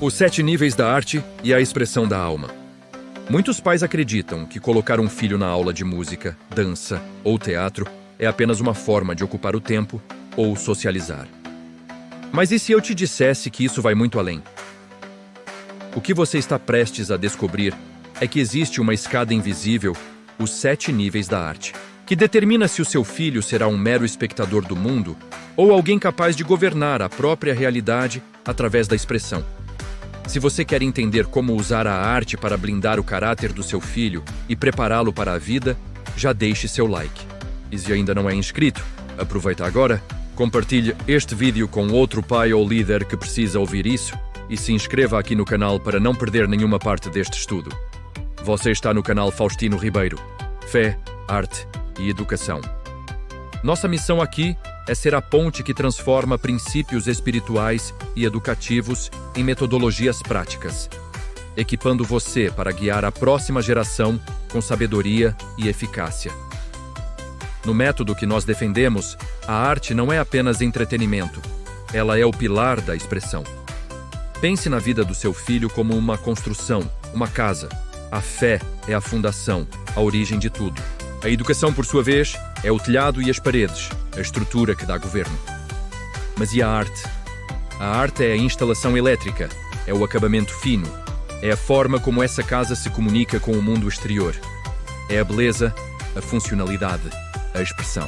Os 7 níveis da arte e a expressão da alma. Muitos pais acreditam que colocar um filho na aula de música, dança ou teatro é apenas uma forma de ocupar o tempo ou socializar. Mas e se eu te dissesse que isso vai muito além? O que você está prestes a descobrir é que existe uma escada invisível, os 7 níveis da arte, que determina se o seu filho será um mero espectador do mundo ou alguém capaz de governar a própria realidade através da expressão. Se você quer entender como usar a arte para blindar o caráter do seu filho e prepará-lo para a vida, já deixe seu like. E se ainda não é inscrito, aproveita agora, compartilhe este vídeo com outro pai ou líder que precisa ouvir isso e se inscreva aqui no canal para não perder nenhuma parte deste estudo. Você está no canal Faustino Ribeiro. Fé, arte e educação. Nossa missão aqui é ser a ponte que transforma princípios espirituais e educativos em metodologias práticas, equipando você para guiar a próxima geração com sabedoria e eficácia. No método que nós defendemos, a arte não é apenas entretenimento, ela é o pilar da expressão. Pense na vida do seu filho como uma construção, uma casa. A fé é a fundação, a origem de tudo. A educação, por sua vez, é o telhado e as paredes, a estrutura que dá governo. Mas e a arte? A arte é a instalação elétrica, é o acabamento fino, é a forma como essa casa se comunica com o mundo exterior. É a beleza, a funcionalidade, a expressão.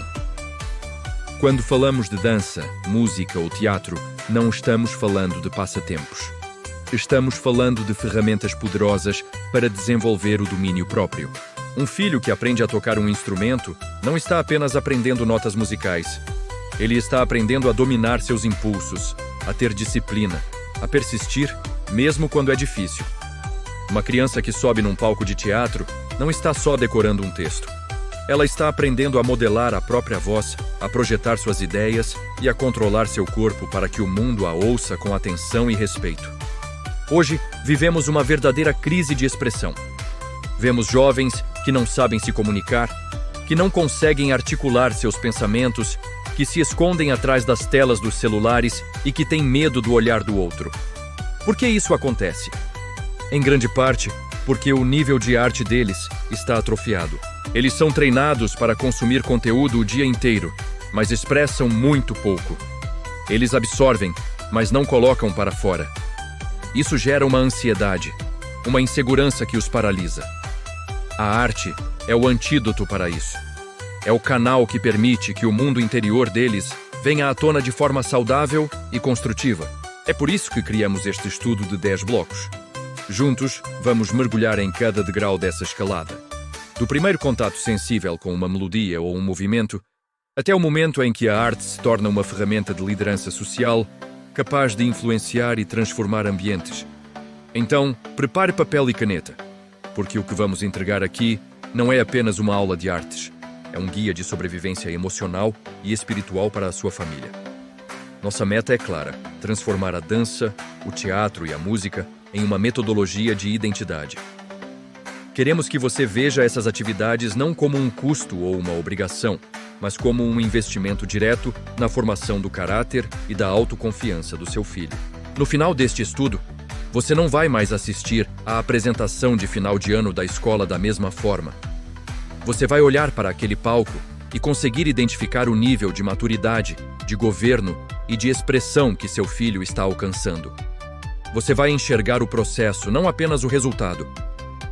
Quando falamos de dança, música ou teatro, não estamos falando de passatempos. Estamos falando de ferramentas poderosas para desenvolver o domínio próprio. Um filho que aprende a tocar um instrumento não está apenas aprendendo notas musicais. Ele está aprendendo a dominar seus impulsos, a ter disciplina, a persistir, mesmo quando é difícil. Uma criança que sobe num palco de teatro não está só decorando um texto. Ela está aprendendo a modelar a própria voz, a projetar suas ideias e a controlar seu corpo para que o mundo a ouça com atenção e respeito. Hoje, vivemos uma verdadeira crise de expressão. Vemos jovens que não sabem se comunicar, que não conseguem articular seus pensamentos, que se escondem atrás das telas dos celulares e que têm medo do olhar do outro. Por que isso acontece? Em grande parte, porque o nível de arte deles está atrofiado. Eles são treinados para consumir conteúdo o dia inteiro, mas expressam muito pouco. Eles absorvem, mas não colocam para fora. Isso gera uma ansiedade, uma insegurança que os paralisa. A arte é o antídoto para isso. É o canal que permite que o mundo interior deles venha à tona de forma saudável e construtiva. É por isso que criamos este estudo de 10 blocos. Juntos, vamos mergulhar em cada degrau dessa escalada. Do primeiro contato sensível com uma melodia ou um movimento, até o momento em que a arte se torna uma ferramenta de liderança social, capaz de influenciar e transformar ambientes. Então, prepare papel e caneta, porque o que vamos entregar aqui não é apenas uma aula de artes, é um guia de sobrevivência emocional e espiritual para a sua família. Nossa meta é clara: transformar a dança, o teatro e a música em uma metodologia de identidade. Queremos que você veja essas atividades não como um custo ou uma obrigação, mas como um investimento direto na formação do caráter e da autoconfiança do seu filho. No final deste estudo, você não vai mais assistir à apresentação de final de ano da escola da mesma forma. Você vai olhar para aquele palco e conseguir identificar o nível de maturidade, de governo e de expressão que seu filho está alcançando. Você vai enxergar o processo, não apenas o resultado.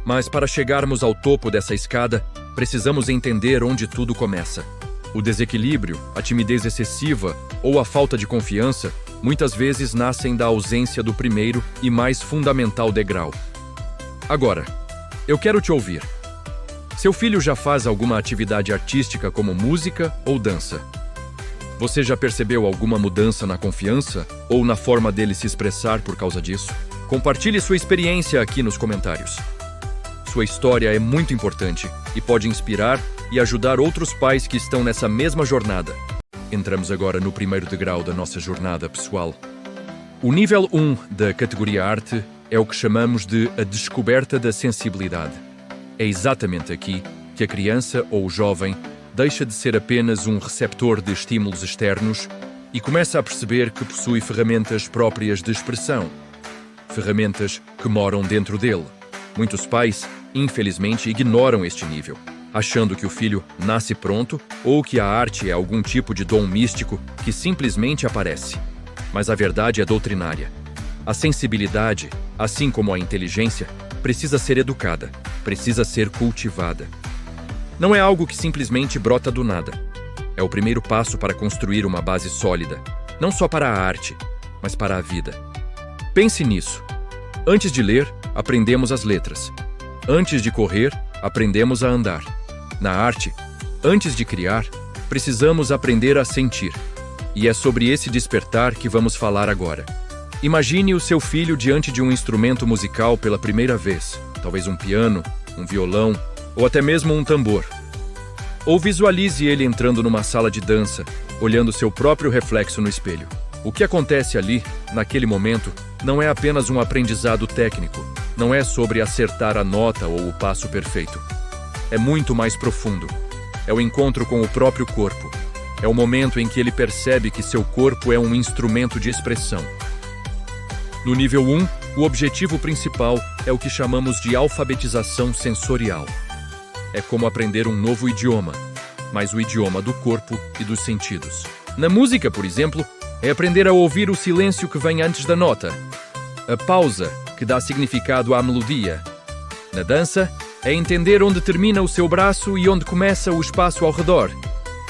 Mas para chegarmos ao topo dessa escada, precisamos entender onde tudo começa. O desequilíbrio, a timidez excessiva ou a falta de confiança muitas vezes nascem da ausência do primeiro e mais fundamental degrau. Agora, eu quero te ouvir. Seu filho já faz alguma atividade artística como música ou dança? Você já percebeu alguma mudança na confiança ou na forma dele se expressar por causa disso? Compartilhe sua experiência aqui nos comentários. Sua história é muito importante e pode inspirar e ajudar outros pais que estão nessa mesma jornada. Entramos agora no primeiro degrau da nossa jornada pessoal. O nível 1 da categoria arte é o que chamamos de a descoberta da sensibilidade. É exatamente aqui que a criança ou o jovem deixa de ser apenas um receptor de estímulos externos e começa a perceber que possui ferramentas próprias de expressão. ferramentas que moram dentro dele. Muitos pais, infelizmente, ignoram este nível, achando que o filho nasce pronto ou que a arte é algum tipo de dom místico que simplesmente aparece. Mas a verdade é doutrinária. A sensibilidade, assim como a inteligência, precisa ser educada, precisa ser cultivada. Não é algo que simplesmente brota do nada. É o primeiro passo para construir uma base sólida, não só para a arte, mas para a vida. Pense nisso. Antes de ler, aprendemos as letras. Antes de correr, aprendemos a andar. Na arte, antes de criar, precisamos aprender a sentir. E é sobre esse despertar que vamos falar agora. Imagine o seu filho diante de um instrumento musical pela primeira vez, talvez um piano, um violão ou até mesmo um tambor. Ou visualize ele entrando numa sala de dança, olhando seu próprio reflexo no espelho. O que acontece ali, naquele momento, não é apenas um aprendizado técnico, não é sobre acertar a nota ou o passo perfeito. É muito mais profundo. É o encontro com o próprio corpo. É o momento em que ele percebe que seu corpo é um instrumento de expressão. No nível 1, o objetivo principal é o que chamamos de alfabetização sensorial. É como aprender um novo idioma, mas o idioma do corpo e dos sentidos. Na música, por exemplo, é aprender a ouvir o silêncio que vem antes da nota, a pausa que dá significado à melodia. Na dança, é entender onde termina o seu braço e onde começa o espaço ao redor.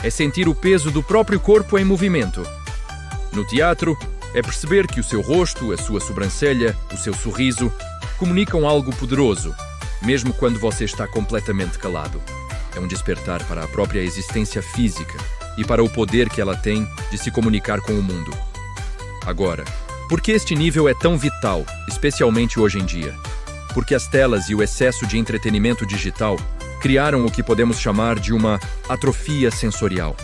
É sentir o peso do próprio corpo em movimento. No teatro, é perceber que o seu rosto, a sua sobrancelha, o seu sorriso comunicam algo poderoso, mesmo quando você está completamente calado. É um despertar para a própria existência física e para o poder que ela tem de se comunicar com o mundo. Agora, por que este nível é tão vital, especialmente hoje em dia? Porque as telas e o excesso de entretenimento digital criaram o que podemos chamar de uma atrofia sensorial.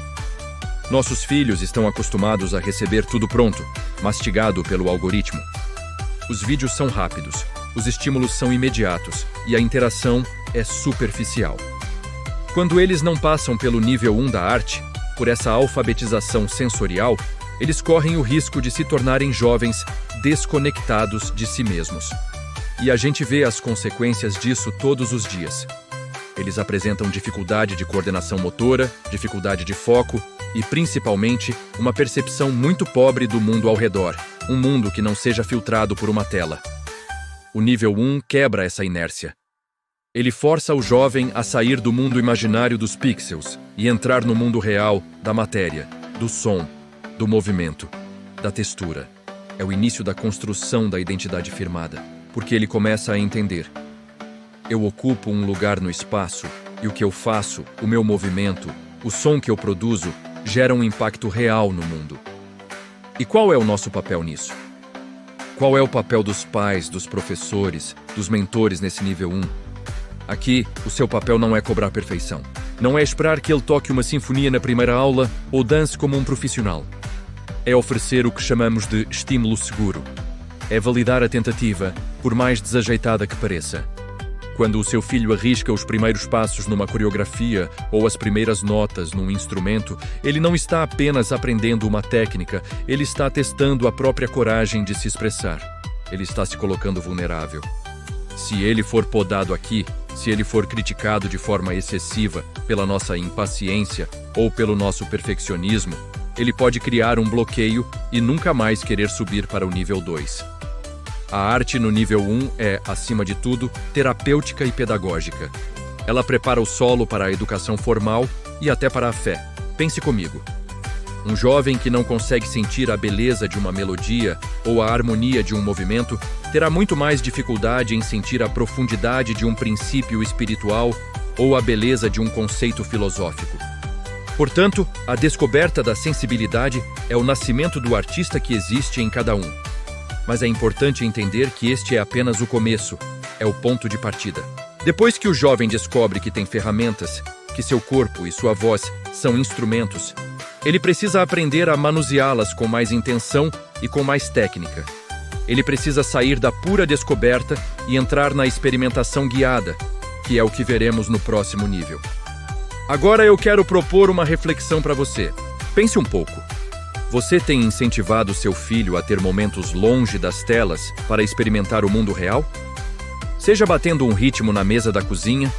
Nossos filhos estão acostumados a receber tudo pronto, mastigado pelo algoritmo. Os vídeos são rápidos, os estímulos são imediatos e a interação é superficial. Quando eles não passam pelo nível 1 da arte, por essa alfabetização sensorial, eles correm o risco de se tornarem jovens desconectados de si mesmos. E a gente vê as consequências disso todos os dias. Eles apresentam dificuldade de coordenação motora, dificuldade de foco e, principalmente, uma percepção muito pobre do mundo ao redor, um mundo que não seja filtrado por uma tela. O nível 1 quebra essa inércia. Ele força o jovem a sair do mundo imaginário dos pixels e entrar no mundo real da matéria, do som, do movimento, da textura. É o início da construção da identidade firmada, porque ele começa a entender. Eu ocupo um lugar no espaço e o que eu faço, o meu movimento, o som que eu produzo, gera um impacto real no mundo. E qual é o nosso papel nisso? Qual é o papel dos pais, dos professores, dos mentores nesse nível 1? Aqui, o seu papel não é cobrar perfeição. Não é esperar que ele toque uma sinfonia na primeira aula ou dance como um profissional. É oferecer o que chamamos de estímulo seguro. É validar a tentativa, por mais desajeitada que pareça. Quando o seu filho arrisca os primeiros passos numa coreografia ou as primeiras notas num instrumento, ele não está apenas aprendendo uma técnica, ele está testando a própria coragem de se expressar. Ele está se colocando vulnerável. Se ele for podado aqui, se ele for criticado de forma excessiva pela nossa impaciência ou pelo nosso perfeccionismo, ele pode criar um bloqueio e nunca mais querer subir para o nível 2. A arte no nível 1 é, acima de tudo, terapêutica e pedagógica. Ela prepara o solo para a educação formal e até para a fé. Pense comigo. Um jovem que não consegue sentir a beleza de uma melodia ou a harmonia de um movimento terá muito mais dificuldade em sentir a profundidade de um princípio espiritual ou a beleza de um conceito filosófico. Portanto, a descoberta da sensibilidade é o nascimento do artista que existe em cada um. Mas é importante entender que este é apenas o começo, é o ponto de partida. Depois que o jovem descobre que tem ferramentas, que seu corpo e sua voz são instrumentos, ele precisa aprender a manuseá-las com mais intenção e com mais técnica. Ele precisa sair da pura descoberta e entrar na experimentação guiada, que é o que veremos no próximo nível. Agora eu quero propor uma reflexão para você. Pense um pouco. Você tem incentivado seu filho a ter momentos longe das telas para experimentar o mundo real? Seja batendo um ritmo na mesa da cozinha,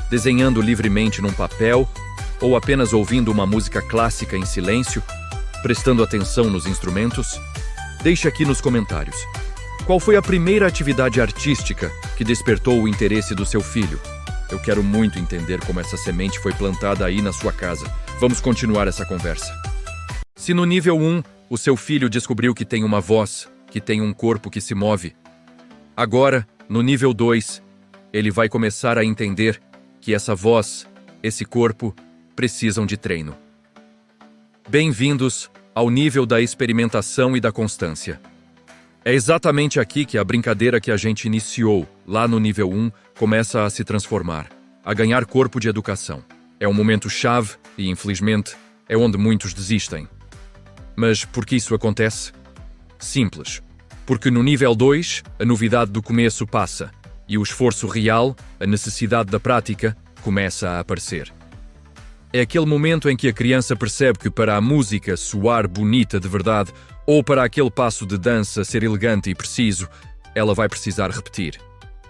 desenhando livremente num papel, ou apenas ouvindo uma música clássica em silêncio, prestando atenção nos instrumentos? Deixe aqui nos comentários. Qual foi a primeira atividade artística que despertou o interesse do seu filho? Eu quero muito entender como essa semente foi plantada aí na sua casa. Vamos continuar essa conversa. Se no nível 1, o seu filho descobriu que tem uma voz, que tem um corpo que se move, agora, no nível 2, ele vai começar a entender que essa voz, esse corpo, precisam de treino. Bem-vindos ao nível da experimentação e da constância. É exatamente aqui que a brincadeira que a gente iniciou, lá no nível 1, começa a se transformar, a ganhar corpo de educação. É um momento chave e, infelizmente, é onde muitos desistem. Mas por que isso acontece? Simples. Porque no nível 2, a novidade do começo passa e o esforço real, a necessidade da prática, começa a aparecer. É aquele momento em que a criança percebe que para a música soar bonita de verdade ou para aquele passo de dança ser elegante e preciso, ela vai precisar repetir.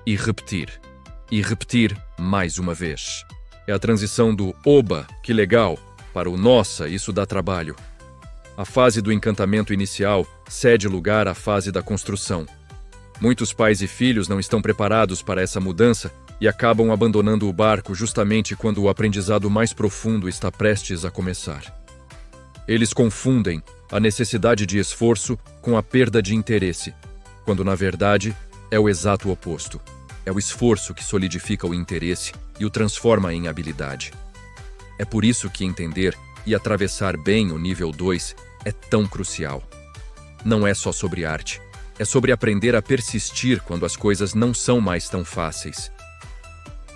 E repetir. E repetir mais uma vez. É a transição do "oba, que legal" para o "nossa, isso dá trabalho". A fase do encantamento inicial cede lugar à fase da construção. Muitos pais e filhos não estão preparados para essa mudança e acabam abandonando o barco justamente quando o aprendizado mais profundo está prestes a começar. Eles confundem a necessidade de esforço com a perda de interesse, quando na verdade é o exato oposto. É o esforço que solidifica o interesse e o transforma em habilidade. É por isso que entender e atravessar bem o nível 2 é tão crucial. Não é só sobre arte, é sobre aprender a persistir quando as coisas não são mais tão fáceis.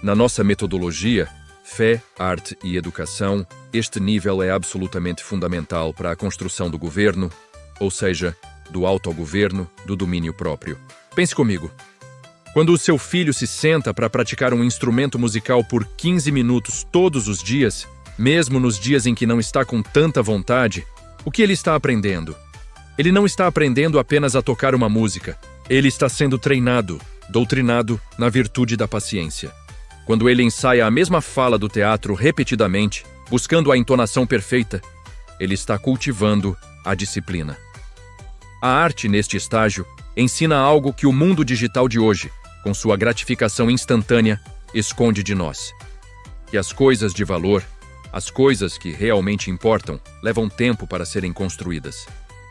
Na nossa metodologia, fé, arte e educação, este nível é absolutamente fundamental para a construção do governo, ou seja, do autogoverno, do domínio próprio. Pense comigo. Quando o seu filho se senta para praticar um instrumento musical por 15 minutos todos os dias, mesmo nos dias em que não está com tanta vontade, o que ele está aprendendo? Ele não está aprendendo apenas a tocar uma música. Ele está sendo treinado, doutrinado na virtude da paciência. Quando ele ensaia a mesma fala do teatro repetidamente, buscando a entonação perfeita, ele está cultivando a disciplina. A arte, neste estágio, ensina algo que o mundo digital de hoje, com sua gratificação instantânea, esconde de nós. Que as coisas de valor, as coisas que realmente importam, levam tempo para serem construídas.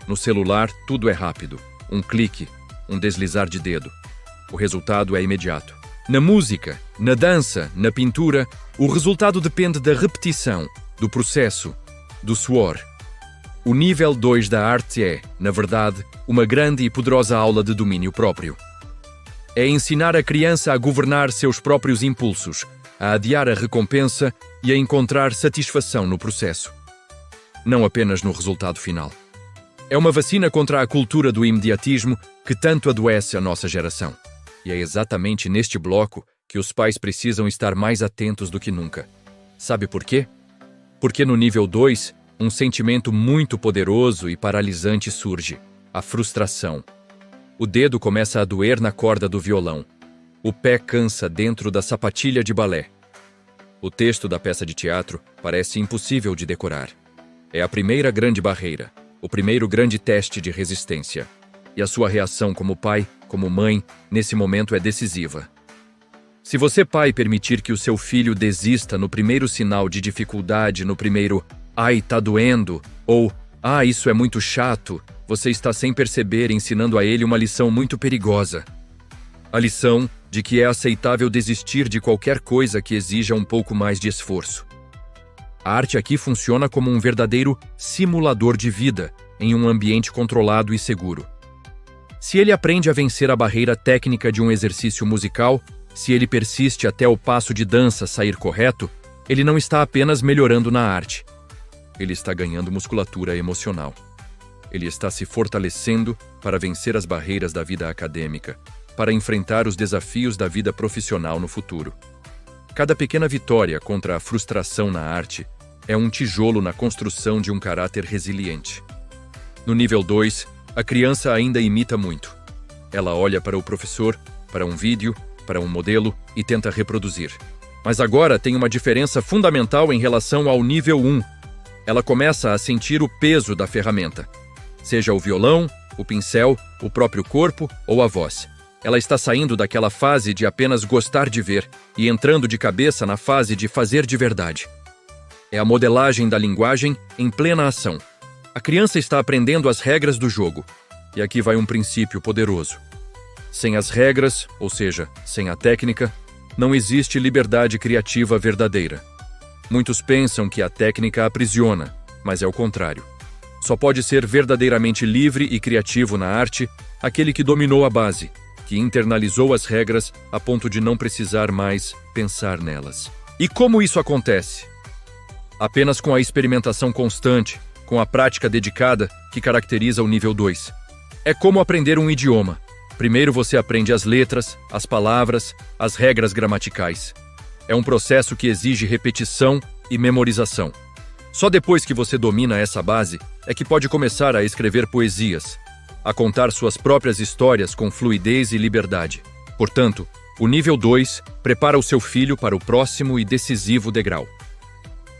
No celular, tudo é rápido. Um clique, um deslizar de dedo. O resultado é imediato. Na música, na dança, na pintura, o resultado depende da repetição, do processo, do suor. O nível 2 da arte é, na verdade, uma grande e poderosa aula de domínio próprio. É ensinar a criança a governar seus próprios impulsos, a adiar a recompensa e a encontrar satisfação no processo. Não apenas no resultado final. É uma vacina contra a cultura do imediatismo que tanto adoece a nossa geração. E é exatamente neste bloco que os pais precisam estar mais atentos do que nunca. Sabe por quê? Porque no nível 2, um sentimento muito poderoso e paralisante surge: a frustração. O dedo começa a doer na corda do violão. O pé cansa dentro da sapatilha de balé. O texto da peça de teatro parece impossível de decorar. É a primeira grande barreira, o primeiro grande teste de resistência. E a sua reação como pai, como mãe, nesse momento é decisiva. Se você, pai, permitir que o seu filho desista no primeiro sinal de dificuldade, no primeiro "ai, tá doendo", ou "ah, isso é muito chato", você está sem perceber ensinando a ele uma lição muito perigosa. A lição de que é aceitável desistir de qualquer coisa que exija um pouco mais de esforço. A arte aqui funciona como um verdadeiro simulador de vida em um ambiente controlado e seguro. Se ele aprende a vencer a barreira técnica de um exercício musical, se ele persiste até o passo de dança sair correto, ele não está apenas melhorando na arte. Ele está ganhando musculatura emocional. Ele está se fortalecendo para vencer as barreiras da vida acadêmica, para enfrentar os desafios da vida profissional no futuro. Cada pequena vitória contra a frustração na arte é um tijolo na construção de um caráter resiliente. No nível 2, a criança ainda imita muito. Ela olha para o professor, para um vídeo, para um modelo e tenta reproduzir. Mas agora tem uma diferença fundamental em relação ao nível 1. Ela começa a sentir o peso da ferramenta. Seja o violão, o pincel, o próprio corpo ou a voz. Ela está saindo daquela fase de apenas gostar de ver e entrando de cabeça na fase de fazer de verdade. É a modelagem da linguagem em plena ação. A criança está aprendendo as regras do jogo. E aqui vai um princípio poderoso. Sem as regras, ou seja, sem a técnica, não existe liberdade criativa verdadeira. Muitos pensam que a técnica aprisiona, mas é o contrário. Só pode ser verdadeiramente livre e criativo na arte aquele que dominou a base, que internalizou as regras a ponto de não precisar mais pensar nelas. E como isso acontece? Apenas com a experimentação constante, com a prática dedicada que caracteriza o nível 2. É como aprender um idioma. Primeiro você aprende as letras, as palavras, as regras gramaticais. É um processo que exige repetição e memorização. Só depois que você domina essa base é que pode começar a escrever poesias, a contar suas próprias histórias com fluidez e liberdade. Portanto, o nível 2 prepara o seu filho para o próximo e decisivo degrau.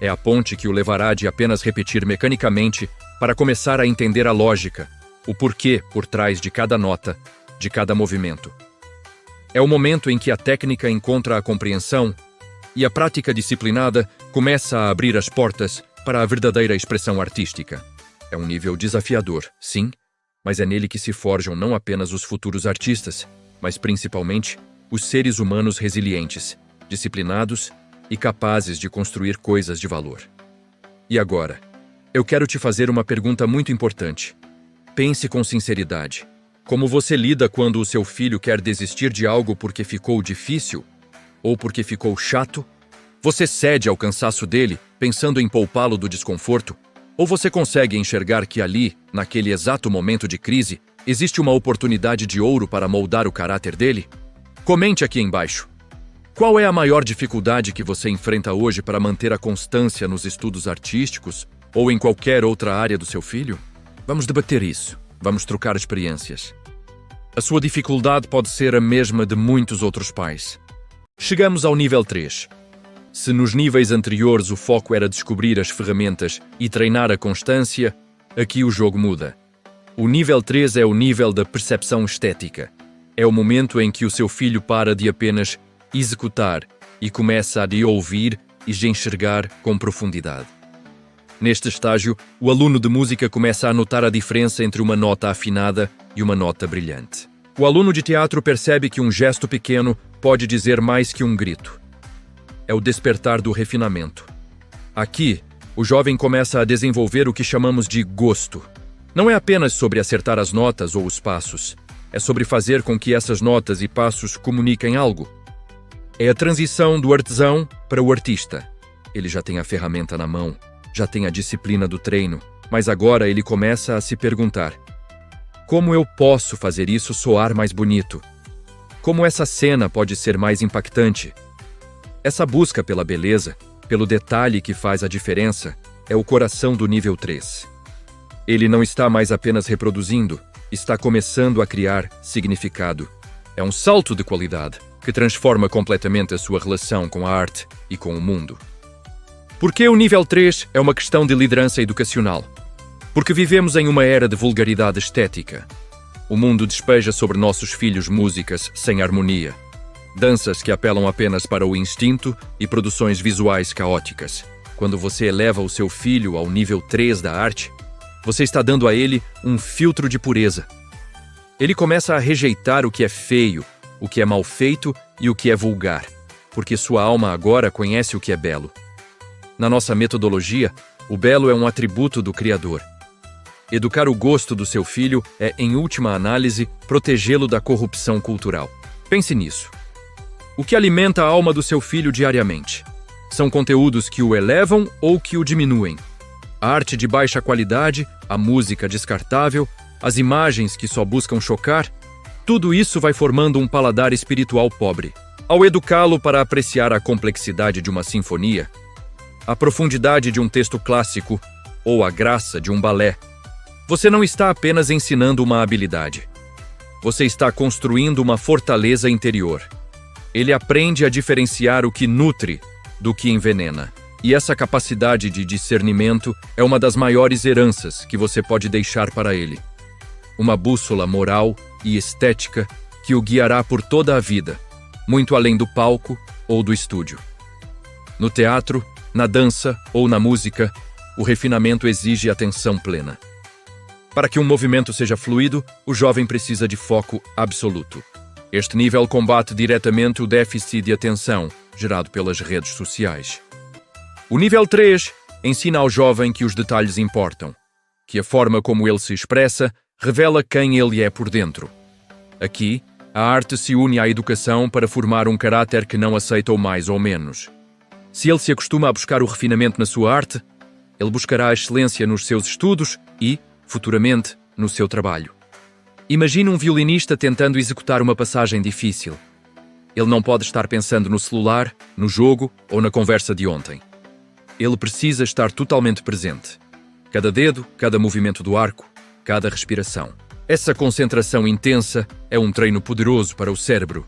É a ponte que o levará de apenas repetir mecanicamente para começar a entender a lógica, o porquê por trás de cada nota, de cada movimento. É o momento em que a técnica encontra a compreensão e a prática disciplinada começa a abrir as portas para a verdadeira expressão artística. É um nível desafiador, sim, mas é nele que se forjam não apenas os futuros artistas, mas principalmente os seres humanos resilientes, disciplinados e capazes de construir coisas de valor. E agora, eu quero te fazer uma pergunta muito importante. Pense com sinceridade. Como você lida quando o seu filho quer desistir de algo porque ficou difícil? Ou porque ficou chato? Você cede ao cansaço dele, pensando em poupá-lo do desconforto? Ou você consegue enxergar que ali, naquele exato momento de crise, existe uma oportunidade de ouro para moldar o caráter dele? Comente aqui embaixo. Qual é a maior dificuldade que você enfrenta hoje para manter a constância nos estudos artísticos ou em qualquer outra área do seu filho? Vamos debater isso. Vamos trocar experiências. A sua dificuldade pode ser a mesma de muitos outros pais. Chegamos ao nível 3. Se nos níveis anteriores o foco era descobrir as ferramentas e treinar a constância, aqui o jogo muda. O nível 3 é o nível da percepção estética. É o momento em que o seu filho para de apenas executar e começa a de ouvir e de enxergar com profundidade. Neste estágio, o aluno de música começa a notar a diferença entre uma nota afinada e uma nota brilhante. O aluno de teatro percebe que um gesto pequeno pode dizer mais que um grito. É o despertar do refinamento. Aqui, o jovem começa a desenvolver o que chamamos de gosto. Não é apenas sobre acertar as notas ou os passos. É sobre fazer com que essas notas e passos comuniquem algo. É a transição do artesão para o artista. Ele já tem a ferramenta na mão, já tem a disciplina do treino, mas agora ele começa a se perguntar: como eu posso fazer isso soar mais bonito? Como essa cena pode ser mais impactante? Essa busca pela beleza, pelo detalhe que faz a diferença, é o coração do nível 3. Ele não está mais apenas reproduzindo, está começando a criar significado. É um salto de qualidade que transforma completamente a sua relação com a arte e com o mundo. Por que o nível 3 é uma questão de liderança educacional? Porque vivemos em uma era de vulgaridade estética. O mundo despeja sobre nossos filhos músicas sem harmonia, danças que apelam apenas para o instinto e produções visuais caóticas. Quando você eleva o seu filho ao nível 3 da arte, você está dando a ele um filtro de pureza. Ele começa a rejeitar o que é feio, o que é mal feito e o que é vulgar, porque sua alma agora conhece o que é belo. Na nossa metodologia, o belo é um atributo do Criador. Educar o gosto do seu filho é, em última análise, protegê-lo da corrupção cultural. Pense nisso. O que alimenta a alma do seu filho diariamente? São conteúdos que o elevam ou que o diminuem? A arte de baixa qualidade, a música descartável, as imagens que só buscam chocar? Tudo isso vai formando um paladar espiritual pobre. Ao educá-lo para apreciar a complexidade de uma sinfonia, a profundidade de um texto clássico ou a graça de um balé, Você não está apenas ensinando uma habilidade. Você está construindo uma fortaleza interior. Ele aprende a diferenciar o que nutre do que envenena. E essa capacidade de discernimento é uma das maiores heranças que você pode deixar para ele. Uma bússola moral e estética que o guiará por toda a vida, muito além do palco ou do estúdio. No teatro, na dança ou na música, o refinamento exige atenção plena. Para que um movimento seja fluido, o jovem precisa de foco absoluto. Este nível combate diretamente o déficit de atenção gerado pelas redes sociais. O nível 3 ensina ao jovem que os detalhes importam, que a forma como ele se expressa revela quem ele é por dentro. Aqui, a arte se une à educação para formar um caráter que não aceita o mais ou menos. Se ele se acostuma a buscar o refinamento na sua arte, ele buscará a excelência nos seus estudos e, futuramente, no seu trabalho. Imagine um violinista tentando executar uma passagem difícil. Ele não pode estar pensando no celular, no jogo ou na conversa de ontem. Ele precisa estar totalmente presente. Cada dedo, cada movimento do arco, cada respiração. Essa concentração intensa é um treino poderoso para o cérebro.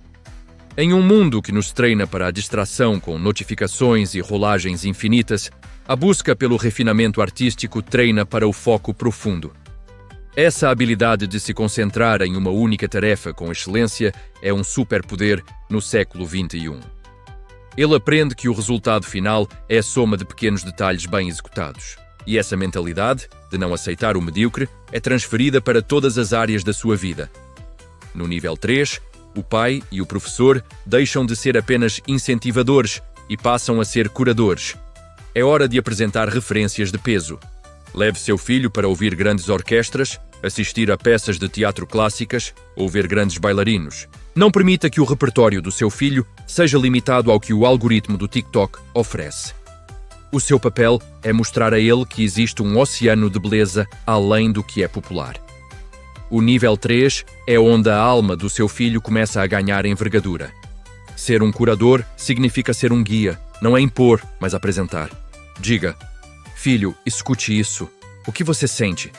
Em um mundo que nos treina para a distração com notificações e rolagens infinitas, a busca pelo refinamento artístico treina para o foco profundo. Essa habilidade de se concentrar em uma única tarefa com excelência é um superpoder no século XXI. Ele aprende que o resultado final é a soma de pequenos detalhes bem executados. E essa mentalidade, de não aceitar o medíocre, é transferida para todas as áreas da sua vida. No nível 3, o pai e o professor deixam de ser apenas incentivadores e passam a ser curadores. É hora de apresentar referências de peso. Leve seu filho para ouvir grandes orquestras, assistir a peças de teatro clássicas ou ver grandes bailarinos. Não permita que o repertório do seu filho seja limitado ao que o algoritmo do TikTok oferece. O seu papel é mostrar a ele que existe um oceano de beleza além do que é popular. O nível 3 é onde a alma do seu filho começa a ganhar envergadura. Ser um curador significa ser um guia, não é impor, mas apresentar. Diga: filho, escute isso. O que você sente?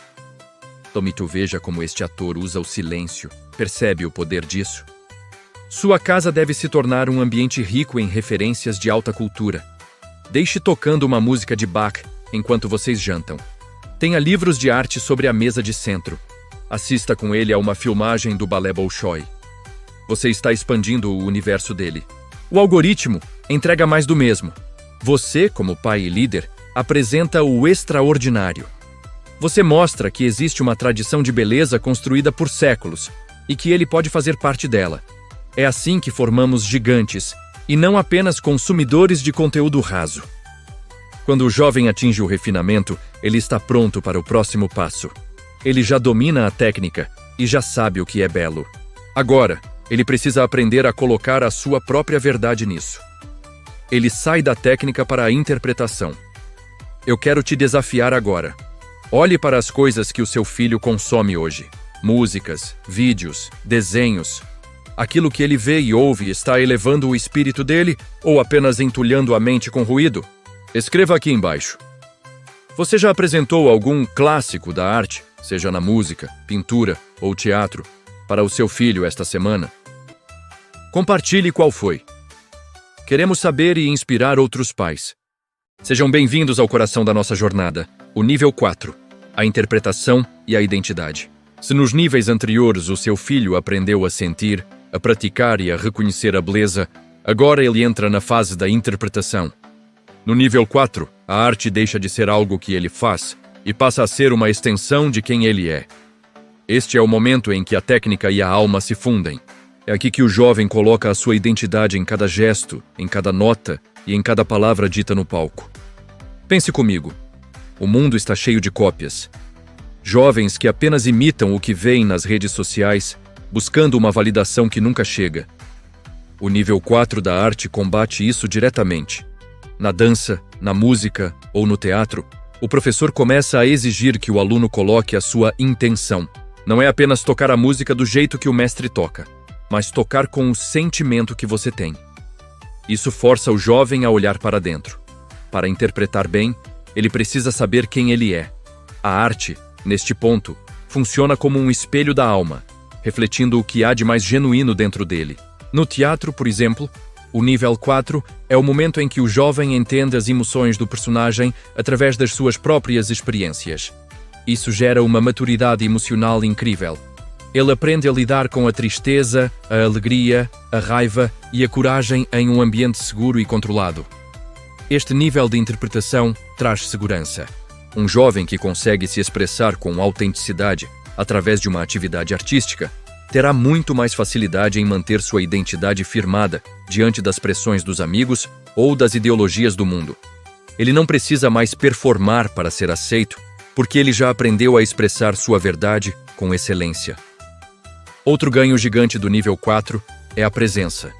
Tomito, veja como este ator usa o silêncio. Percebe o poder disso? Sua casa deve se tornar um ambiente rico em referências de alta cultura. Deixe tocando uma música de Bach enquanto vocês jantam. Tenha livros de arte sobre a mesa de centro. Assista com ele a uma filmagem do balé Bolshoi. Você está expandindo o universo dele. O algoritmo entrega mais do mesmo. Você, como pai e líder, apresenta o extraordinário. Você mostra que existe uma tradição de beleza construída por séculos e que ele pode fazer parte dela. É assim que formamos gigantes, e não apenas consumidores de conteúdo raso. Quando o jovem atinge o refinamento, ele está pronto para o próximo passo. Ele já domina a técnica e já sabe o que é belo. Agora, ele precisa aprender a colocar a sua própria verdade nisso. Ele sai da técnica para a interpretação. Eu quero te desafiar agora. Olhe para as coisas que o seu filho consome hoje. Músicas, vídeos, desenhos. Aquilo que ele vê e ouve está elevando o espírito dele ou apenas entulhando a mente com ruído? Escreva aqui embaixo. Você já apresentou algum clássico da arte, seja na música, pintura ou teatro, para o seu filho esta semana? Compartilhe qual foi. Queremos saber e inspirar outros pais. Sejam bem-vindos ao coração da nossa jornada, o nível 4, a interpretação e a identidade. Se nos níveis anteriores o seu filho aprendeu a sentir, a praticar e a reconhecer a beleza, agora ele entra na fase da interpretação. No nível 4, a arte deixa de ser algo que ele faz e passa a ser uma extensão de quem ele é. Este é o momento em que a técnica e a alma se fundem. É aqui que o jovem coloca a sua identidade em cada gesto, em cada nota e em cada palavra dita no palco. Pense comigo. O mundo está cheio de cópias. Jovens que apenas imitam o que veem nas redes sociais, buscando uma validação que nunca chega. O nível 4 da arte combate isso diretamente. Na dança, na música ou no teatro, o professor começa a exigir que o aluno coloque a sua intenção. Não é apenas tocar a música do jeito que o mestre toca, mas tocar com o sentimento que você tem. Isso força o jovem a olhar para dentro. Para interpretar bem, ele precisa saber quem ele é. A arte neste ponto, funciona como um espelho da alma, refletindo o que há de mais genuíno dentro dele. No teatro, por exemplo, o nível 4 é o momento em que o jovem entende as emoções do personagem através das suas próprias experiências. Isso gera uma maturidade emocional incrível. Ele aprende a lidar com a tristeza, a alegria, a raiva e a coragem em um ambiente seguro e controlado. Este nível de interpretação traz segurança. Um jovem que consegue se expressar com autenticidade através de uma atividade artística terá muito mais facilidade em manter sua identidade firmada diante das pressões dos amigos ou das ideologias do mundo. Ele não precisa mais performar para ser aceito, porque ele já aprendeu a expressar sua verdade com excelência. Outro ganho gigante do nível 4 é a presença.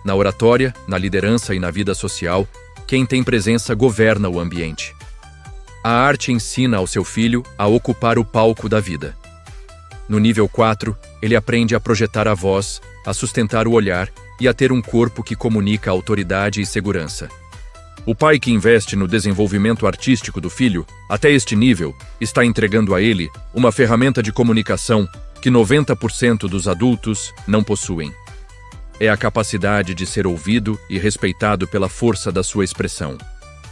Na oratória, na liderança e na vida social, quem tem presença governa o ambiente. A arte ensina ao seu filho a ocupar o palco da vida. No nível 4, ele aprende a projetar a voz, a sustentar o olhar e a ter um corpo que comunica autoridade e segurança. O pai que investe no desenvolvimento artístico do filho, até este nível, está entregando a ele uma ferramenta de comunicação que 90% dos adultos não possuem. É a capacidade de ser ouvido e respeitado pela força da sua expressão.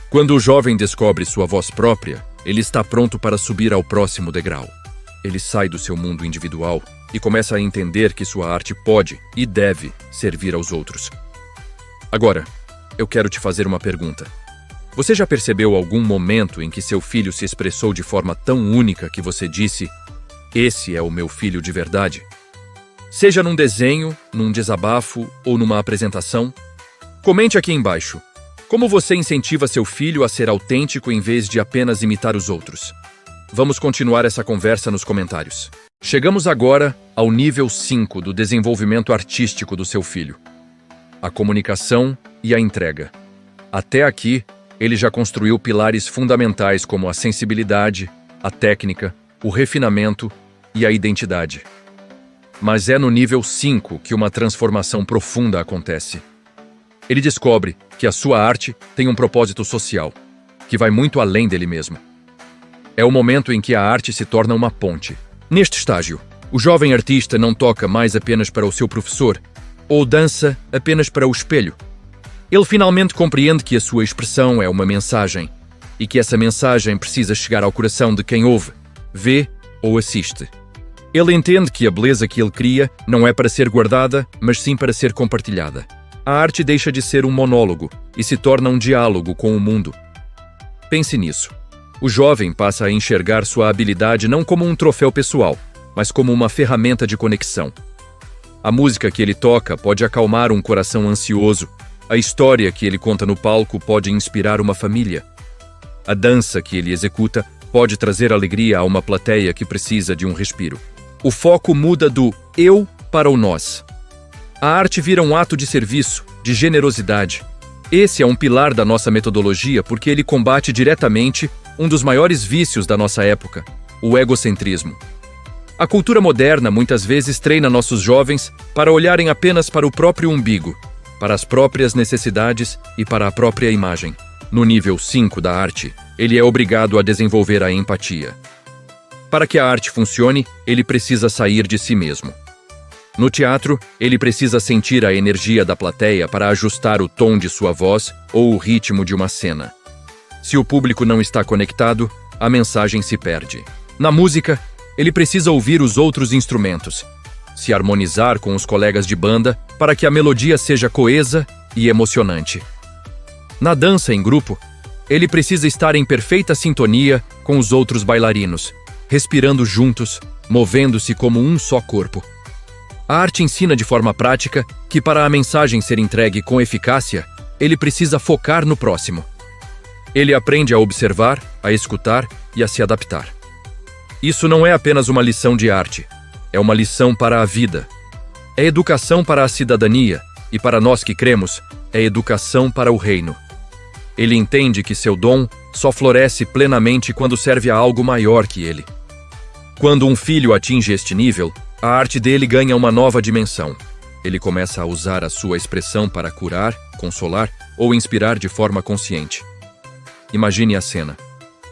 Quando o jovem descobre sua voz própria, ele está pronto para subir ao próximo degrau. Ele sai do seu mundo individual e começa a entender que sua arte pode e deve servir aos outros. Agora, eu quero te fazer uma pergunta. Você já percebeu algum momento em que seu filho se expressou de forma tão única que você disse: "Esse é o meu filho de verdade"? Seja num desenho, num desabafo ou numa apresentação, comente aqui embaixo. Como você incentiva seu filho a ser autêntico em vez de apenas imitar os outros? Vamos continuar essa conversa nos comentários. Chegamos agora ao nível 5 do desenvolvimento artístico do seu filho: a comunicação e a entrega. Até aqui, ele já construiu pilares fundamentais como a sensibilidade, a técnica, o refinamento e a identidade. Mas é no nível 5 que uma transformação profunda acontece. Ele descobre que a sua arte tem um propósito social, que vai muito além dele mesmo. É o momento em que a arte se torna uma ponte. Neste estágio, o jovem artista não toca mais apenas para o seu professor, ou dança apenas para o espelho. Ele finalmente compreende que a sua expressão é uma mensagem, e que essa mensagem precisa chegar ao coração de quem ouve, vê ou assiste. Ele entende que a beleza que ele cria não é para ser guardada, mas sim para ser compartilhada. A arte deixa de ser um monólogo e se torna um diálogo com o mundo. Pense nisso. O jovem passa a enxergar sua habilidade não como um troféu pessoal, mas como uma ferramenta de conexão. A música que ele toca pode acalmar um coração ansioso. A história que ele conta no palco pode inspirar uma família. A dança que ele executa pode trazer alegria a uma plateia que precisa de um respiro. O foco muda do eu para o nós. A arte vira um ato de serviço, de generosidade. Esse é um pilar da nossa metodologia porque ele combate diretamente um dos maiores vícios da nossa época, o egocentrismo. A cultura moderna muitas vezes treina nossos jovens para olharem apenas para o próprio umbigo, para as próprias necessidades e para a própria imagem. No nível 5 da arte, ele é obrigado a desenvolver a empatia. Para que a arte funcione, ele precisa sair de si mesmo. No teatro, ele precisa sentir a energia da plateia para ajustar o tom de sua voz ou o ritmo de uma cena. Se o público não está conectado, a mensagem se perde. Na música, ele precisa ouvir os outros instrumentos, se harmonizar com os colegas de banda para que a melodia seja coesa e emocionante. Na dança em grupo, ele precisa estar em perfeita sintonia com os outros bailarinos, respirando juntos, movendo-se como um só corpo. A arte ensina de forma prática que para a mensagem ser entregue com eficácia, ele precisa focar no próximo. Ele aprende a observar, a escutar e a se adaptar. Isso não é apenas uma lição de arte, é uma lição para a vida. É educação para a cidadania e para nós que cremos, é educação para o reino. Ele entende que seu dom só floresce plenamente quando serve a algo maior que ele. Quando um filho atinge este nível, a arte dele ganha uma nova dimensão. Ele começa a usar a sua expressão para curar, consolar ou inspirar de forma consciente. Imagine a cena.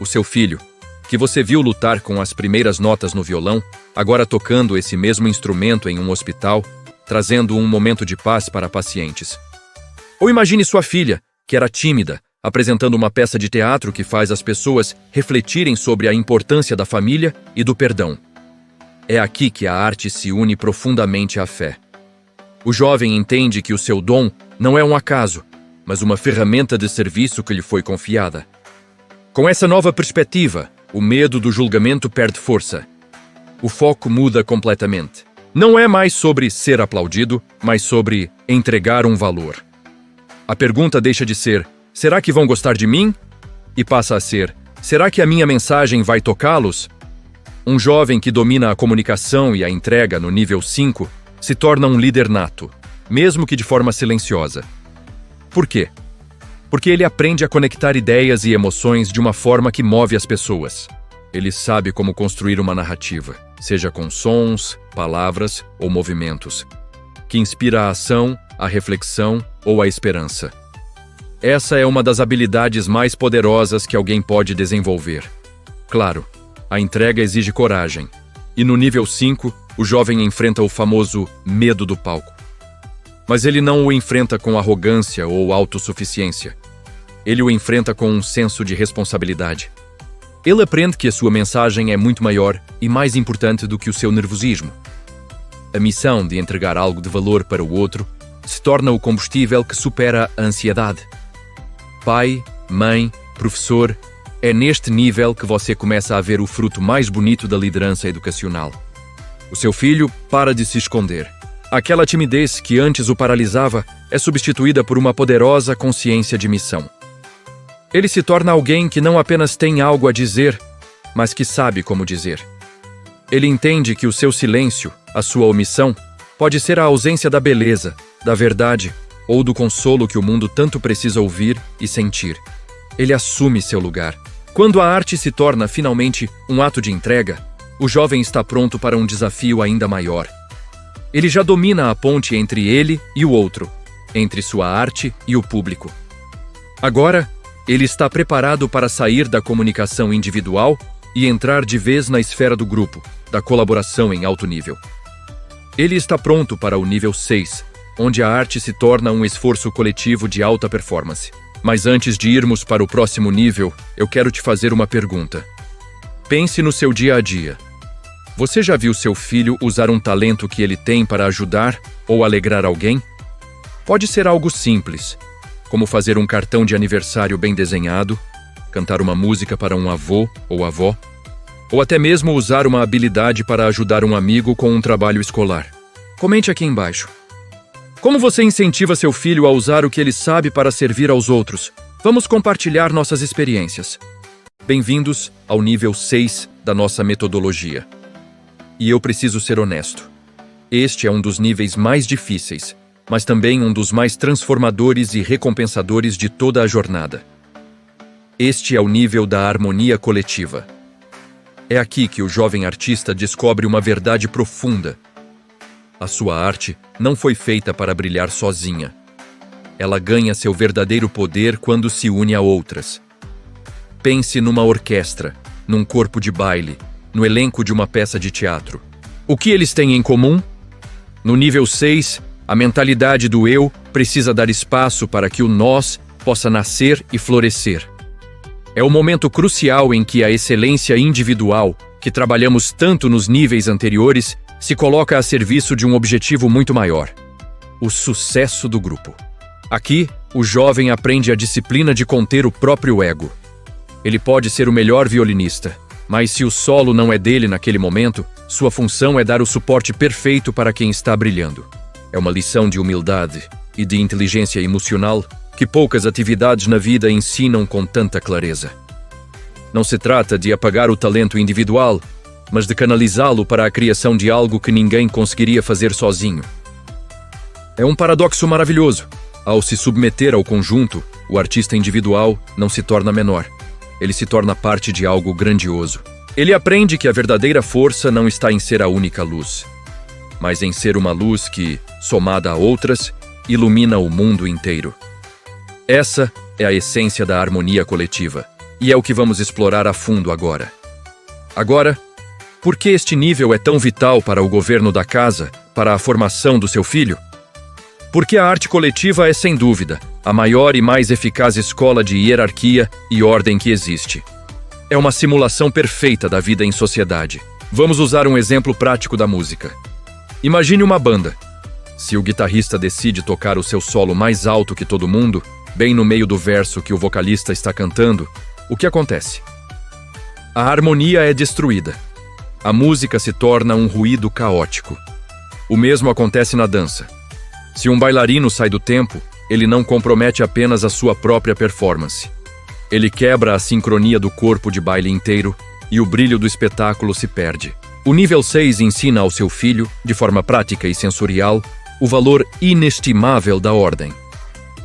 O seu filho, que você viu lutar com as primeiras notas no violão, agora tocando esse mesmo instrumento em um hospital, trazendo um momento de paz para pacientes. Ou imagine sua filha, que era tímida, apresentando uma peça de teatro que faz as pessoas refletirem sobre a importância da família e do perdão. É aqui que a arte se une profundamente à fé. O jovem entende que o seu dom não é um acaso, mas uma ferramenta de serviço que lhe foi confiada. Com essa nova perspectiva, o medo do julgamento perde força. O foco muda completamente. Não é mais sobre ser aplaudido, mas sobre entregar um valor. A pergunta deixa de ser: será que vão gostar de mim? E passa a ser: será que a minha mensagem vai tocá-los? Um jovem que domina a comunicação e a entrega no nível 5 se torna um líder nato, mesmo que de forma silenciosa. Por quê? Porque ele aprende a conectar ideias e emoções de uma forma que move as pessoas. Ele sabe como construir uma narrativa, seja com sons, palavras ou movimentos, que inspira a ação, a reflexão ou a esperança. Essa é uma das habilidades mais poderosas que alguém pode desenvolver. Claro, a entrega exige coragem, e no nível 5, o jovem enfrenta o famoso medo do palco. Mas ele não o enfrenta com arrogância ou autossuficiência. Ele o enfrenta com um senso de responsabilidade. Ele aprende que a sua mensagem é muito maior e mais importante do que o seu nervosismo. A missão de entregar algo de valor para o outro se torna o combustível que supera a ansiedade. Pai, mãe, professor, é neste nível que você começa a ver o fruto mais bonito da liderança educacional. O seu filho para de se esconder. Aquela timidez que antes o paralisava é substituída por uma poderosa consciência de missão. Ele se torna alguém que não apenas tem algo a dizer, mas que sabe como dizer. Ele entende que o seu silêncio, a sua omissão, pode ser a ausência da beleza, da verdade ou do consolo que o mundo tanto precisa ouvir e sentir. Ele assume seu lugar. Quando a arte se torna finalmente um ato de entrega, o jovem está pronto para um desafio ainda maior. Ele já domina a ponte entre ele e o outro, entre sua arte e o público. Agora, ele está preparado para sair da comunicação individual e entrar de vez na esfera do grupo, da colaboração em alto nível. Ele está pronto para o nível 6, onde a arte se torna um esforço coletivo de alta performance. Mas antes de irmos para o próximo nível, eu quero te fazer uma pergunta. Pense no seu dia a dia. Você já viu seu filho usar um talento que ele tem para ajudar ou alegrar alguém? Pode ser algo simples, como fazer um cartão de aniversário bem desenhado, cantar uma música para um avô ou avó, ou até mesmo usar uma habilidade para ajudar um amigo com um trabalho escolar. Comente aqui embaixo. Como você incentiva seu filho a usar o que ele sabe para servir aos outros? Vamos compartilhar nossas experiências. Bem-vindos ao nível 6 da nossa metodologia. E eu preciso ser honesto. Este é um dos níveis mais difíceis, mas também um dos mais transformadores e recompensadores de toda a jornada. Este é o nível da harmonia coletiva. É aqui que o jovem artista descobre uma verdade profunda. A sua arte não foi feita para brilhar sozinha. Ela ganha seu verdadeiro poder quando se une a outras. Pense numa orquestra, num corpo de baile, no elenco de uma peça de teatro. O que eles têm em comum? No nível 6, a mentalidade do eu precisa dar espaço para que o nós possa nascer e florescer. É o momento crucial em que a excelência individual, que trabalhamos tanto nos níveis anteriores, se coloca a serviço de um objetivo muito maior: o sucesso do grupo. Aqui, o jovem aprende a disciplina de conter o próprio ego. Ele pode ser o melhor violinista, mas se o solo não é dele naquele momento, sua função é dar o suporte perfeito para quem está brilhando. É uma lição de humildade e de inteligência emocional que poucas atividades na vida ensinam com tanta clareza. Não se trata de apagar o talento individual, mas de canalizá-lo para a criação de algo que ninguém conseguiria fazer sozinho. É um paradoxo maravilhoso. Ao se submeter ao conjunto, o artista individual não se torna menor. Ele se torna parte de algo grandioso. Ele aprende que a verdadeira força não está em ser a única luz, mas em ser uma luz que, somada a outras, ilumina o mundo inteiro. Essa é a essência da harmonia coletiva, e é o que vamos explorar a fundo agora. Agora, por que este nível é tão vital para o governo da casa, para a formação do seu filho? Porque a arte coletiva é, sem dúvida, a maior e mais eficaz escola de hierarquia e ordem que existe. É uma simulação perfeita da vida em sociedade. Vamos usar um exemplo prático da música. Imagine uma banda. Se o guitarrista decide tocar o seu solo mais alto que todo mundo, bem no meio do verso que o vocalista está cantando, o que acontece? A harmonia é destruída. A música se torna um ruído caótico. O mesmo acontece na dança. Se um bailarino sai do tempo, ele não compromete apenas a sua própria performance. Ele quebra a sincronia do corpo de baile inteiro e o brilho do espetáculo se perde. O nível 6 ensina ao seu filho, de forma prática e sensorial, o valor inestimável da ordem.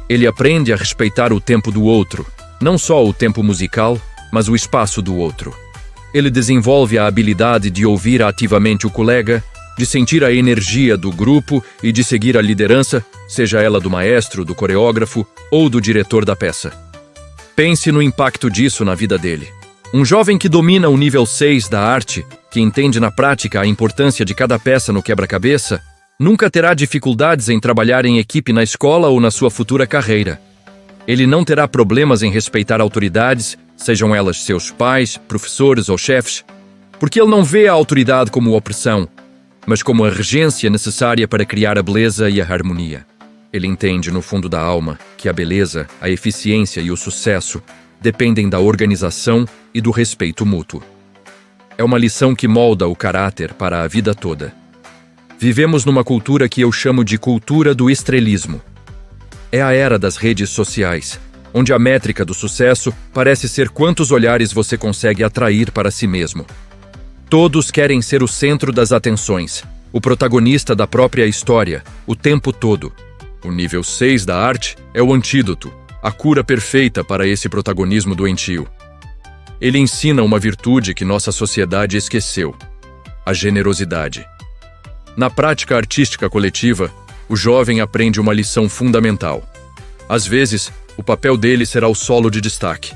Ele aprende a respeitar o tempo do outro, não só o tempo musical, mas o espaço do outro. Ele desenvolve a habilidade de ouvir ativamente o colega, de sentir a energia do grupo e de seguir a liderança, seja ela do maestro, do coreógrafo ou do diretor da peça. Pense no impacto disso na vida dele. Um jovem que domina o nível 6 da arte, que entende na prática a importância de cada peça no quebra-cabeça, nunca terá dificuldades em trabalhar em equipe na escola ou na sua futura carreira. Ele não terá problemas em respeitar autoridades, sejam elas seus pais, professores ou chefes, porque ele não vê a autoridade como opressão, mas como a regência necessária para criar a beleza e a harmonia. Ele entende, no fundo da alma, que a beleza, a eficiência e o sucesso dependem da organização e do respeito mútuo. É uma lição que molda o caráter para a vida toda. Vivemos numa cultura que eu chamo de cultura do estrelismo. É a era das redes sociais, onde a métrica do sucesso parece ser quantos olhares você consegue atrair para si mesmo. Todos querem ser o centro das atenções, o protagonista da própria história, o tempo todo. O nível 6 da arte é o antídoto, a cura perfeita para esse protagonismo doentio. Ele ensina uma virtude que nossa sociedade esqueceu: a generosidade. Na prática artística coletiva, o jovem aprende uma lição fundamental. Às vezes, o papel dele será o solo de destaque,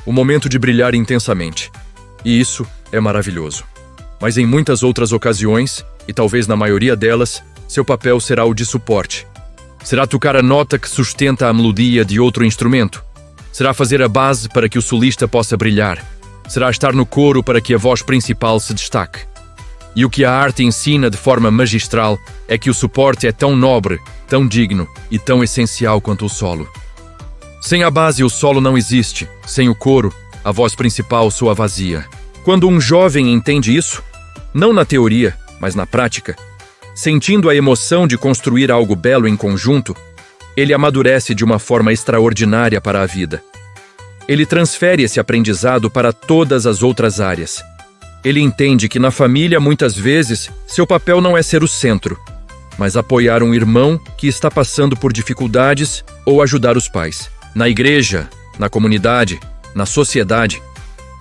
o momento de brilhar intensamente. E isso é maravilhoso. Mas em muitas outras ocasiões, e talvez na maioria delas, seu papel será o de suporte. Será tocar a nota que sustenta a melodia de outro instrumento. Será fazer a base para que o solista possa brilhar. Será estar no coro para que a voz principal se destaque. E o que a arte ensina de forma magistral é que o suporte é tão nobre, tão digno e tão essencial quanto o solo. Sem a base, o solo não existe. Sem o coro, a voz principal soa vazia. Quando um jovem entende isso, não na teoria, mas na prática, sentindo a emoção de construir algo belo em conjunto, ele amadurece de uma forma extraordinária para a vida. Ele transfere esse aprendizado para todas as outras áreas. Ele entende que na família, muitas vezes, seu papel não é ser o centro, mas apoiar um irmão que está passando por dificuldades ou ajudar os pais. Na igreja, na comunidade, na sociedade,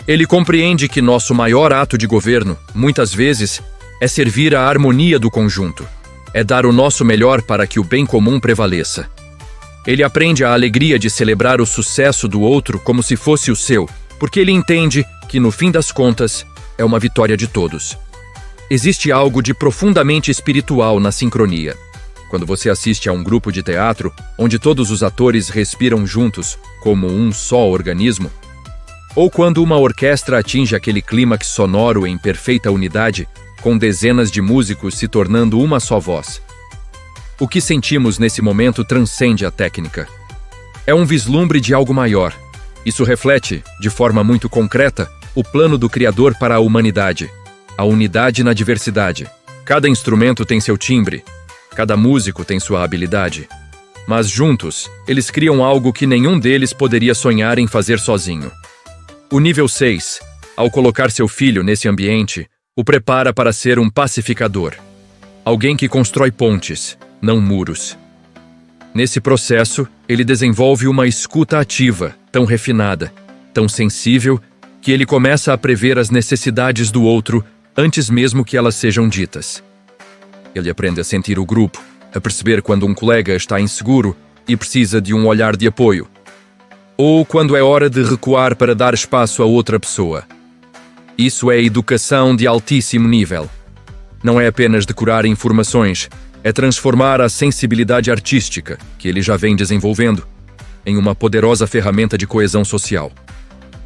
ele compreende que nosso maior ato de governo, muitas vezes, é servir à harmonia do conjunto. É dar o nosso melhor para que o bem comum prevaleça. Ele aprende a alegria de celebrar o sucesso do outro como se fosse o seu, porque ele entende que, no fim das contas, é uma vitória de todos. Existe algo de profundamente espiritual na sincronia. Quando você assiste a um grupo de teatro, onde todos os atores respiram juntos, como um só organismo, ou quando uma orquestra atinge aquele clímax sonoro em perfeita unidade, com dezenas de músicos se tornando uma só voz. O que sentimos nesse momento transcende a técnica. É um vislumbre de algo maior. Isso reflete, de forma muito concreta, o plano do Criador para a humanidade. A unidade na diversidade. Cada instrumento tem seu timbre. Cada músico tem sua habilidade. Mas juntos, eles criam algo que nenhum deles poderia sonhar em fazer sozinho. O nível 6, ao colocar seu filho nesse ambiente, o prepara para ser um pacificador. Alguém que constrói pontes, não muros. Nesse processo, ele desenvolve uma escuta ativa, tão refinada, tão sensível, que ele começa a prever as necessidades do outro antes mesmo que elas sejam ditas. Ele aprende a sentir o grupo, a perceber quando um colega está inseguro e precisa de um olhar de apoio, ou quando é hora de recuar para dar espaço a outra pessoa. Isso é educação de altíssimo nível. Não é apenas decorar informações, é transformar a sensibilidade artística, que ele já vem desenvolvendo, em uma poderosa ferramenta de coesão social.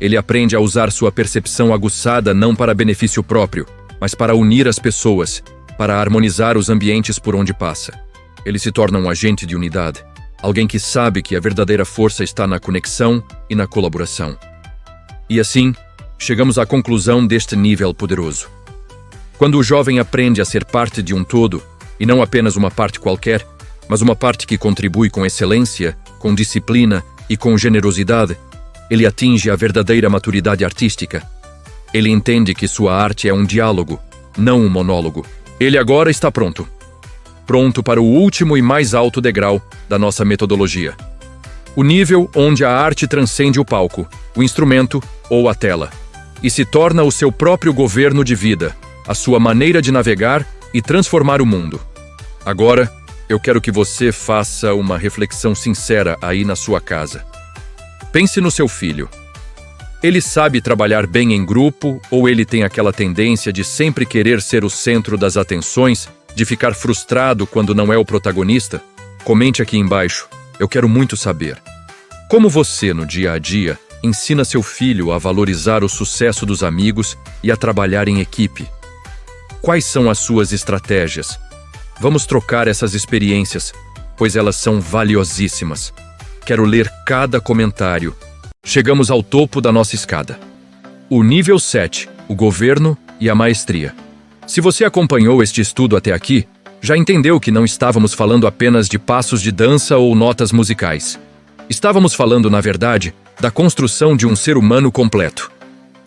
Ele aprende a usar sua percepção aguçada não para benefício próprio, mas para unir as pessoas, para harmonizar os ambientes por onde passa. Ele se torna um agente de unidade, alguém que sabe que a verdadeira força está na conexão e na colaboração. E assim, chegamos à conclusão deste nível poderoso. Quando o jovem aprende a ser parte de um todo, e não apenas uma parte qualquer, mas uma parte que contribui com excelência, com disciplina e com generosidade, ele atinge a verdadeira maturidade artística. Ele entende que sua arte é um diálogo, não um monólogo. Ele agora está pronto. Pronto para o último e mais alto degrau da nossa metodologia. O nível onde a arte transcende o palco, o instrumento ou a tela, e se torna o seu próprio governo de vida, a sua maneira de navegar e transformar o mundo. Agora, eu quero que você faça uma reflexão sincera aí na sua casa. Pense no seu filho. Ele sabe trabalhar bem em grupo ou ele tem aquela tendência de sempre querer ser o centro das atenções, de ficar frustrado quando não é o protagonista? Comente aqui embaixo. Eu quero muito saber. Como você, no dia a dia, ensina seu filho a valorizar o sucesso dos amigos e a trabalhar em equipe? Quais são as suas estratégias? Vamos trocar essas experiências, pois elas são valiosíssimas. Quero ler cada comentário. Chegamos ao topo da nossa escada. O nível 7, o governo e a maestria. Se você acompanhou este estudo até aqui, já entendeu que não estávamos falando apenas de passos de dança ou notas musicais. Estávamos falando, na verdade, da construção de um ser humano completo.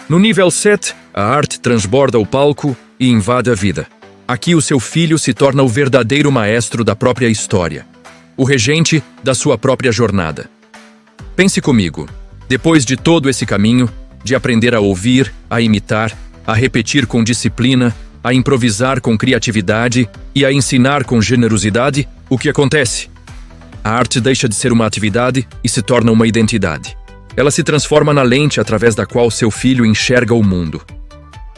No nível 7, a arte transborda o palco e invade a vida. Aqui o seu filho se torna o verdadeiro maestro da própria história, o regente da sua própria jornada. Pense comigo, depois de todo esse caminho, de aprender a ouvir, a imitar, a repetir com disciplina, a improvisar com criatividade e a ensinar com generosidade, o que acontece? A arte deixa de ser uma atividade e se torna uma identidade. Ela se transforma na lente através da qual seu filho enxerga o mundo.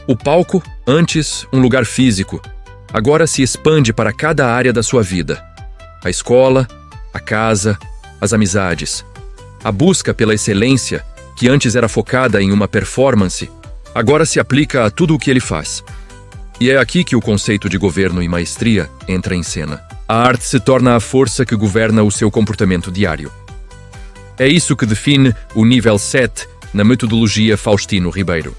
O palco, antes um lugar físico, agora se expande para cada área da sua vida. A escola, a casa, as amizades. A busca pela excelência, que antes era focada em uma performance, agora se aplica a tudo o que ele faz. E é aqui que o conceito de governo e maestria entra em cena. A arte se torna a força que governa o seu comportamento diário. É isso que define o nível 7 na metodologia Faustino Ribeiro.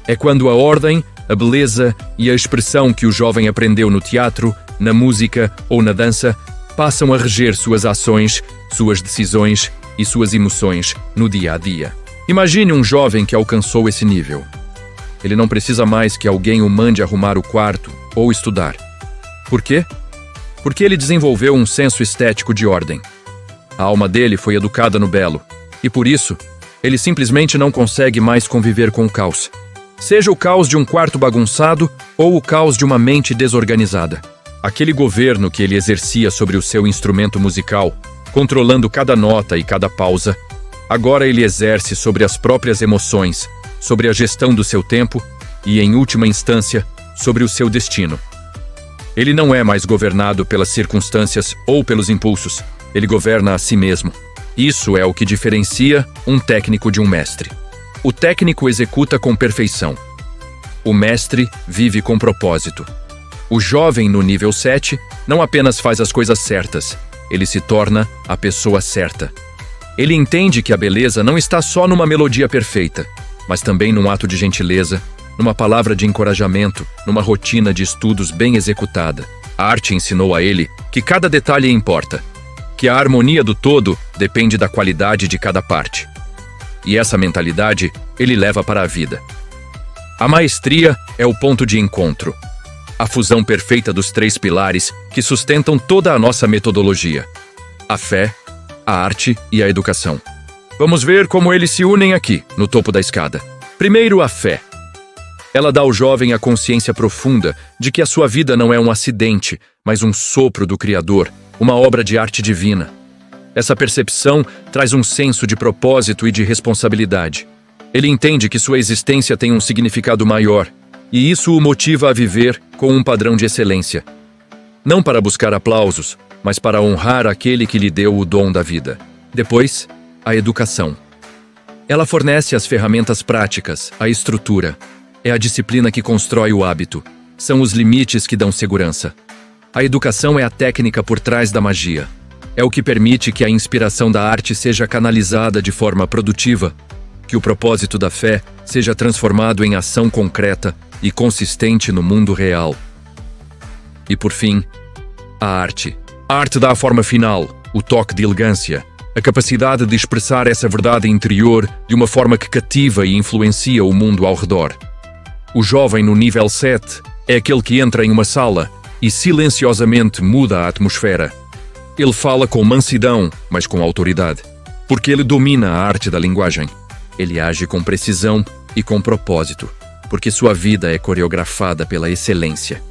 É quando a ordem, a beleza e a expressão que o jovem aprendeu no teatro, na música ou na dança passam a reger suas ações, suas decisões e suas emoções no dia a dia. Imagine um jovem que alcançou esse nível. Ele não precisa mais que alguém o mande arrumar o quarto ou estudar. Por quê? Porque ele desenvolveu um senso estético de ordem. A alma dele foi educada no belo, e por isso, ele simplesmente não consegue mais conviver com o caos. Seja o caos de um quarto bagunçado ou o caos de uma mente desorganizada. Aquele governo que ele exercia sobre o seu instrumento musical, controlando cada nota e cada pausa, agora ele exerce sobre as próprias emoções, sobre a gestão do seu tempo e, em última instância, sobre o seu destino. Ele não é mais governado pelas circunstâncias ou pelos impulsos, ele governa a si mesmo. Isso é o que diferencia um técnico de um mestre. O técnico executa com perfeição. O mestre vive com propósito. O jovem no nível 7 não apenas faz as coisas certas, ele se torna a pessoa certa. Ele entende que a beleza não está só numa melodia perfeita, mas também num ato de gentileza, numa palavra de encorajamento, numa rotina de estudos bem executada. A arte ensinou a ele que cada detalhe importa, que a harmonia do todo depende da qualidade de cada parte. E essa mentalidade ele leva para a vida. A maestria é o ponto de encontro, a fusão perfeita dos 3 pilares que sustentam toda a nossa metodologia: a fé, a arte e a educação. Vamos ver como eles se unem aqui, no topo da escada. Primeiro, a fé. Ela dá ao jovem a consciência profunda de que a sua vida não é um acidente, mas um sopro do Criador, uma obra de arte divina. Essa percepção traz um senso de propósito e de responsabilidade. Ele entende que sua existência tem um significado maior, e isso o motiva a viver com um padrão de excelência. Não para buscar aplausos, mas para honrar aquele que lhe deu o dom da vida. Depois, a educação. Ela fornece as ferramentas práticas, a estrutura. É a disciplina que constrói o hábito. São os limites que dão segurança. A educação é a técnica por trás da magia. É o que permite que a inspiração da arte seja canalizada de forma produtiva, que o propósito da fé seja transformado em ação concreta e consistente no mundo real. E por fim, a arte. A arte dá a forma final, o toque de elegância, a capacidade de expressar essa verdade interior de uma forma que cativa e influencia o mundo ao redor. O jovem no nível 7 é aquele que entra em uma sala e silenciosamente muda a atmosfera. Ele fala com mansidão, mas com autoridade, porque ele domina a arte da linguagem. Ele age com precisão e com propósito, porque sua vida é coreografada pela excelência.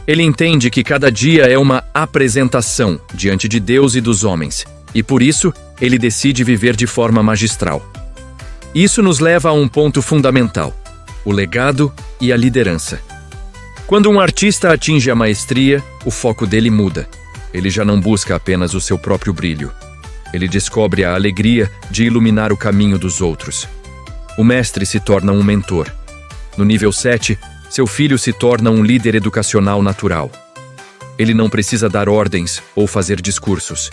Ele entende que cada dia é uma apresentação diante de Deus e dos homens, e por isso ele decide viver de forma magistral. Isso nos leva a um ponto fundamental: o legado e a liderança. Quando um artista atinge a maestria, o foco dele muda. Ele já não busca apenas o seu próprio brilho. Ele descobre a alegria de iluminar o caminho dos outros. O mestre se torna um mentor. No nível 7, seu filho se torna um líder educacional natural. Ele não precisa dar ordens ou fazer discursos.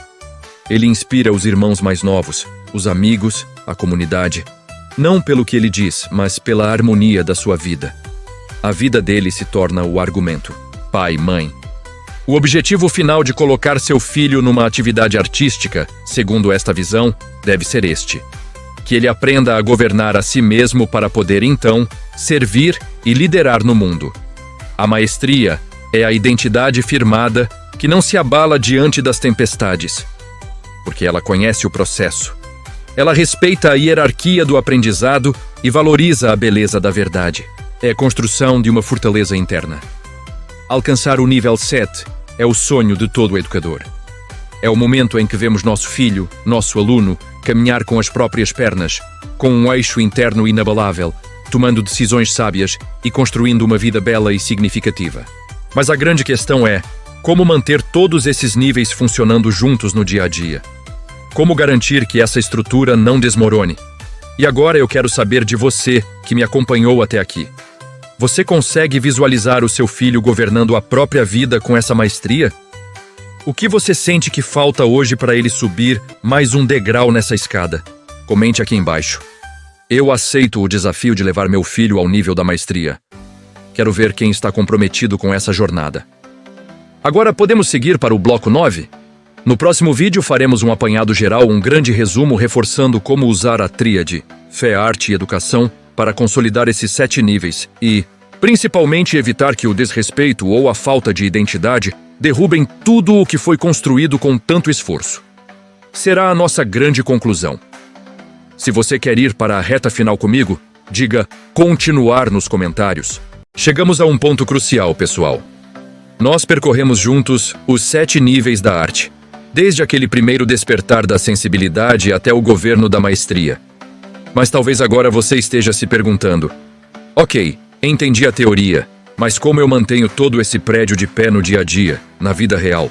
Ele inspira os irmãos mais novos, os amigos, a comunidade, não pelo que ele diz, mas pela harmonia da sua vida. A vida dele se torna o argumento. Pai, mãe. O objetivo final de colocar seu filho numa atividade artística, segundo esta visão, deve ser este: que ele aprenda a governar a si mesmo para poder, então, servir e liderar no mundo. A maestria é a identidade firmada que não se abala diante das tempestades, porque ela conhece o processo. Ela respeita a hierarquia do aprendizado e valoriza a beleza da verdade. É a construção de uma fortaleza interna. Alcançar o nível 7 é o sonho de todo educador. É o momento em que vemos nosso filho, nosso aluno, caminhar com as próprias pernas, com um eixo interno inabalável, tomando decisões sábias e construindo uma vida bela e significativa. Mas a grande questão é: como manter todos esses níveis funcionando juntos no dia a dia? Como garantir que essa estrutura não desmorone? E agora eu quero saber de você, que me acompanhou até aqui. Você consegue visualizar o seu filho governando a própria vida com essa maestria? O que você sente que falta hoje para ele subir mais um degrau nessa escada? Comente aqui embaixo. Eu aceito o desafio de levar meu filho ao nível da maestria. Quero ver quem está comprometido com essa jornada. Agora podemos seguir para o bloco 9? No próximo vídeo faremos um apanhado geral, um grande resumo reforçando como usar a tríade fé, arte e educação para consolidar esses 7 níveis e, principalmente, evitar que o desrespeito ou a falta de identidade derrubem tudo o que foi construído com tanto esforço. Será a nossa grande conclusão. Se você quer ir para a reta final comigo, diga continuar nos comentários. Chegamos a um ponto crucial, pessoal. Nós percorremos juntos os 7 níveis da arte, desde aquele primeiro despertar da sensibilidade até o governo da maestria. Mas talvez agora você esteja se perguntando: ok, entendi a teoria, mas como eu mantenho todo esse prédio de pé no dia a dia, na vida real?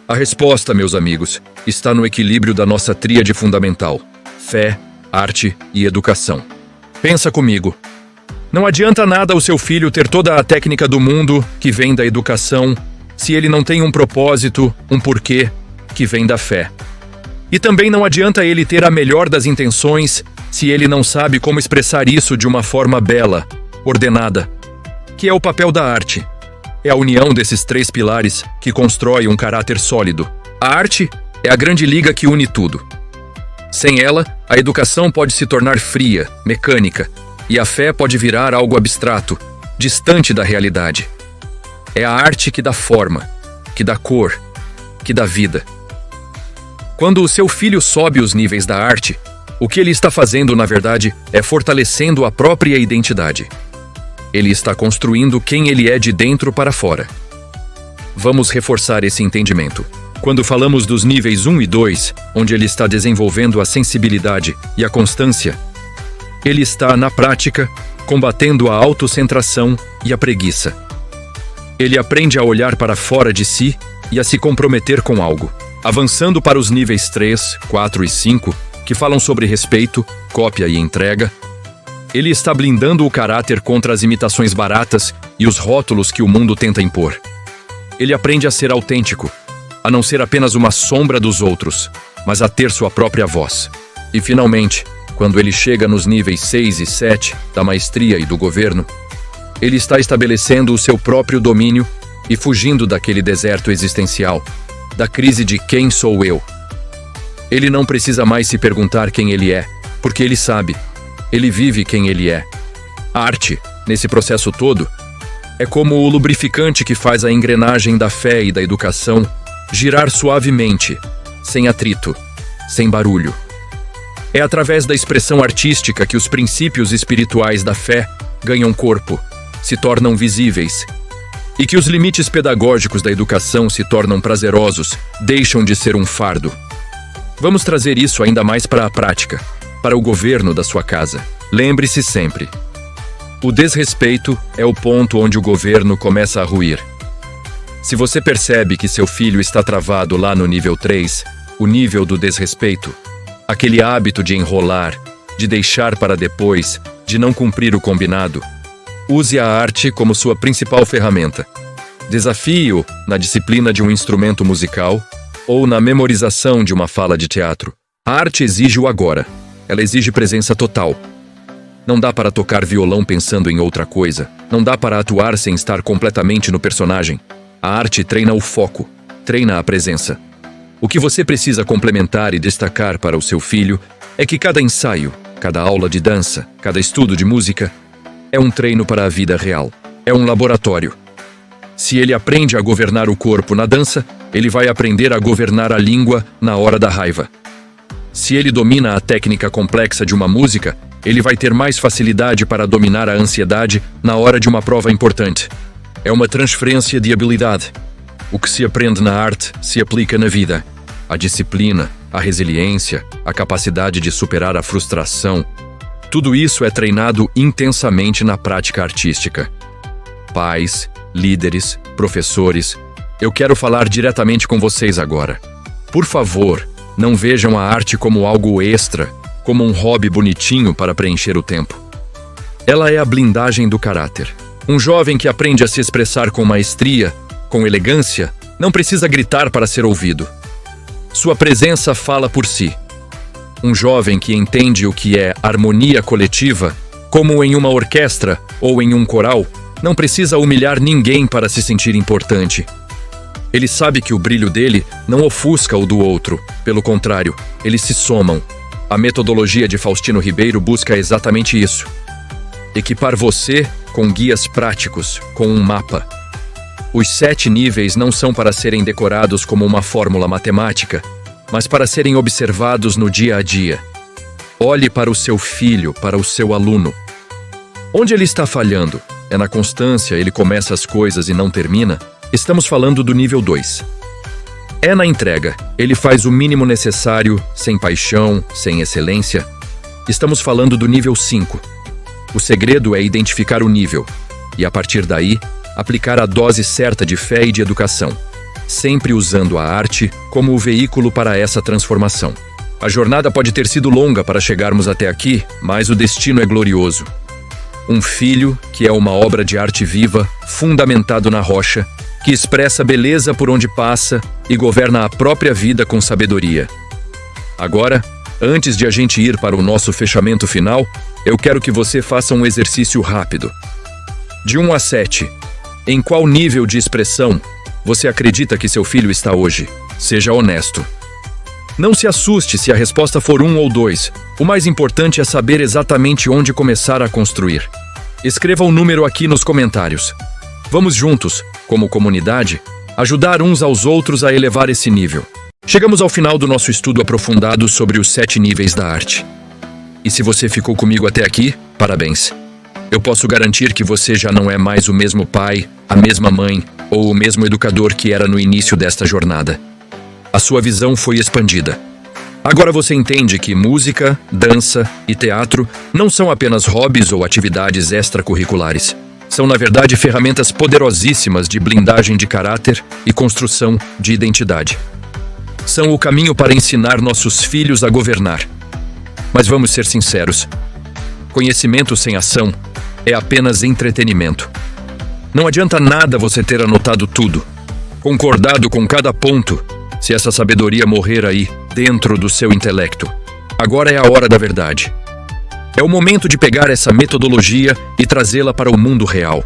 A resposta, meus amigos, está no equilíbrio da nossa tríade fundamental: fé, arte e educação. Pensa comigo. Não adianta nada o seu filho ter toda a técnica do mundo, que vem da educação, se ele não tem um propósito, um porquê, que vem da fé. E também não adianta ele ter a melhor das intenções, se ele não sabe como expressar isso de uma forma bela, ordenada, que é o papel da arte. É a união desses 3 pilares que constrói um caráter sólido. A arte é a grande liga que une tudo. Sem ela, a educação pode se tornar fria, mecânica, e a fé pode virar algo abstrato, distante da realidade. É a arte que dá forma, que dá cor, que dá vida. Quando o seu filho sobe os níveis da arte, o que ele está fazendo, na verdade, é fortalecendo a própria identidade. Ele está construindo quem ele é de dentro para fora. Vamos reforçar esse entendimento. Quando falamos dos níveis 1 e 2, onde ele está desenvolvendo a sensibilidade e a constância, Ele está, na prática, combatendo a autocentração e a preguiça. Ele aprende a olhar para fora de si e a se comprometer com algo, avançando para os níveis 3, 4 e 5, que falam sobre respeito, cópia e entrega. Ele está blindando o caráter contra as imitações baratas e os rótulos que o mundo tenta impor. Ele aprende a ser autêntico, a não ser apenas uma sombra dos outros, mas a ter sua própria voz. E, finalmente, quando ele chega nos níveis 6 e 7 da maestria e do governo, ele está estabelecendo o seu próprio domínio e fugindo daquele deserto existencial, da crise de quem sou eu. Ele não precisa mais se perguntar quem ele é, porque ele sabe. Ele vive quem ele é. A arte, nesse processo todo, é como o lubrificante que faz a engrenagem da fé e da educação girar suavemente, sem atrito, sem barulho. É através da expressão artística que os princípios espirituais da fé ganham corpo, se tornam visíveis, e que os limites pedagógicos da educação se tornam prazerosos, deixam de ser um fardo. Vamos trazer isso ainda mais para a prática, para o governo da sua casa. Lembre-se sempre: o desrespeito é o ponto onde o governo começa a ruir. Se você percebe que seu filho está travado lá no nível 3, o nível do desrespeito, aquele hábito de enrolar, de deixar para depois, de não cumprir o combinado, use a arte como sua principal ferramenta. Desafie-o na disciplina de um instrumento musical ou na memorização de uma fala de teatro. A arte exige o agora. Ela exige presença total. Não dá para tocar violão pensando em outra coisa. Não dá para atuar sem estar completamente no personagem. A arte treina o foco, treina a presença. O que você precisa complementar e destacar para o seu filho é que cada ensaio, cada aula de dança, cada estudo de música é um treino para a vida real. É um laboratório. Se ele aprende a governar o corpo na dança, ele vai aprender a governar a língua na hora da raiva. Se ele domina a técnica complexa de uma música, ele vai ter mais facilidade para dominar a ansiedade na hora de uma prova importante. É uma transferência de habilidade. O que se aprende na arte se aplica na vida. A disciplina, a resiliência, a capacidade de superar a frustração. Tudo isso é treinado intensamente na prática artística. Pais, líderes, professores, eu quero falar diretamente com vocês agora. Por favor, não vejam a arte como algo extra, como um hobby bonitinho para preencher o tempo. Ela é a blindagem do caráter. Um jovem que aprende a se expressar com maestria, com elegância, não precisa gritar para ser ouvido. Sua presença fala por si. Um jovem que entende o que é harmonia coletiva, como em uma orquestra ou em um coral, não precisa humilhar ninguém para se sentir importante. Ele sabe que o brilho dele não ofusca o do outro, pelo contrário, eles se somam. A metodologia de Faustino Ribeiro busca exatamente isso. Equipar você com guias práticos, com um mapa. Os 7 níveis não são para serem decorados como uma fórmula matemática, mas para serem observados no dia a dia. Olhe para o seu filho, para o seu aluno. Onde ele está falhando? É na constância, ele começa as coisas e não termina? Estamos falando do nível 2. É na entrega, ele faz o mínimo necessário, sem paixão, sem excelência? Estamos falando do nível 5. O segredo é identificar o nível e, a partir daí, aplicar a dose certa de fé e de educação, sempre usando a arte como o veículo para essa transformação. A jornada pode ter sido longa para chegarmos até aqui, mas o destino é glorioso. Um filho que é uma obra de arte viva, fundamentado na rocha, que expressa beleza por onde passa e governa a própria vida com sabedoria. Agora, antes de a gente ir para o nosso fechamento final, eu quero que você faça um exercício rápido. De 1 a 7, em qual nível de expressão você acredita que seu filho está hoje? Seja honesto. Não se assuste se a resposta for 1 ou 2. O mais importante é saber exatamente onde começar a construir. Escreva o número aqui nos comentários. Vamos juntos, como comunidade, ajudar uns aos outros a elevar esse nível. Chegamos ao final do nosso estudo aprofundado sobre os 7 níveis da arte. E se você ficou comigo até aqui, parabéns. Eu posso garantir que você já não é mais o mesmo pai, a mesma mãe ou o mesmo educador que era no início desta jornada. A sua visão foi expandida. Agora você entende que música, dança e teatro não são apenas hobbies ou atividades extracurriculares. São, na verdade, ferramentas poderosíssimas de blindagem de caráter e construção de identidade. São o caminho para ensinar nossos filhos a governar. Mas vamos ser sinceros. Conhecimento sem ação é apenas entretenimento. Não adianta nada você ter anotado tudo, concordado com cada ponto, se essa sabedoria morrer aí, dentro do seu intelecto. Agora é a hora da verdade. É o momento de pegar essa metodologia e trazê-la para o mundo real,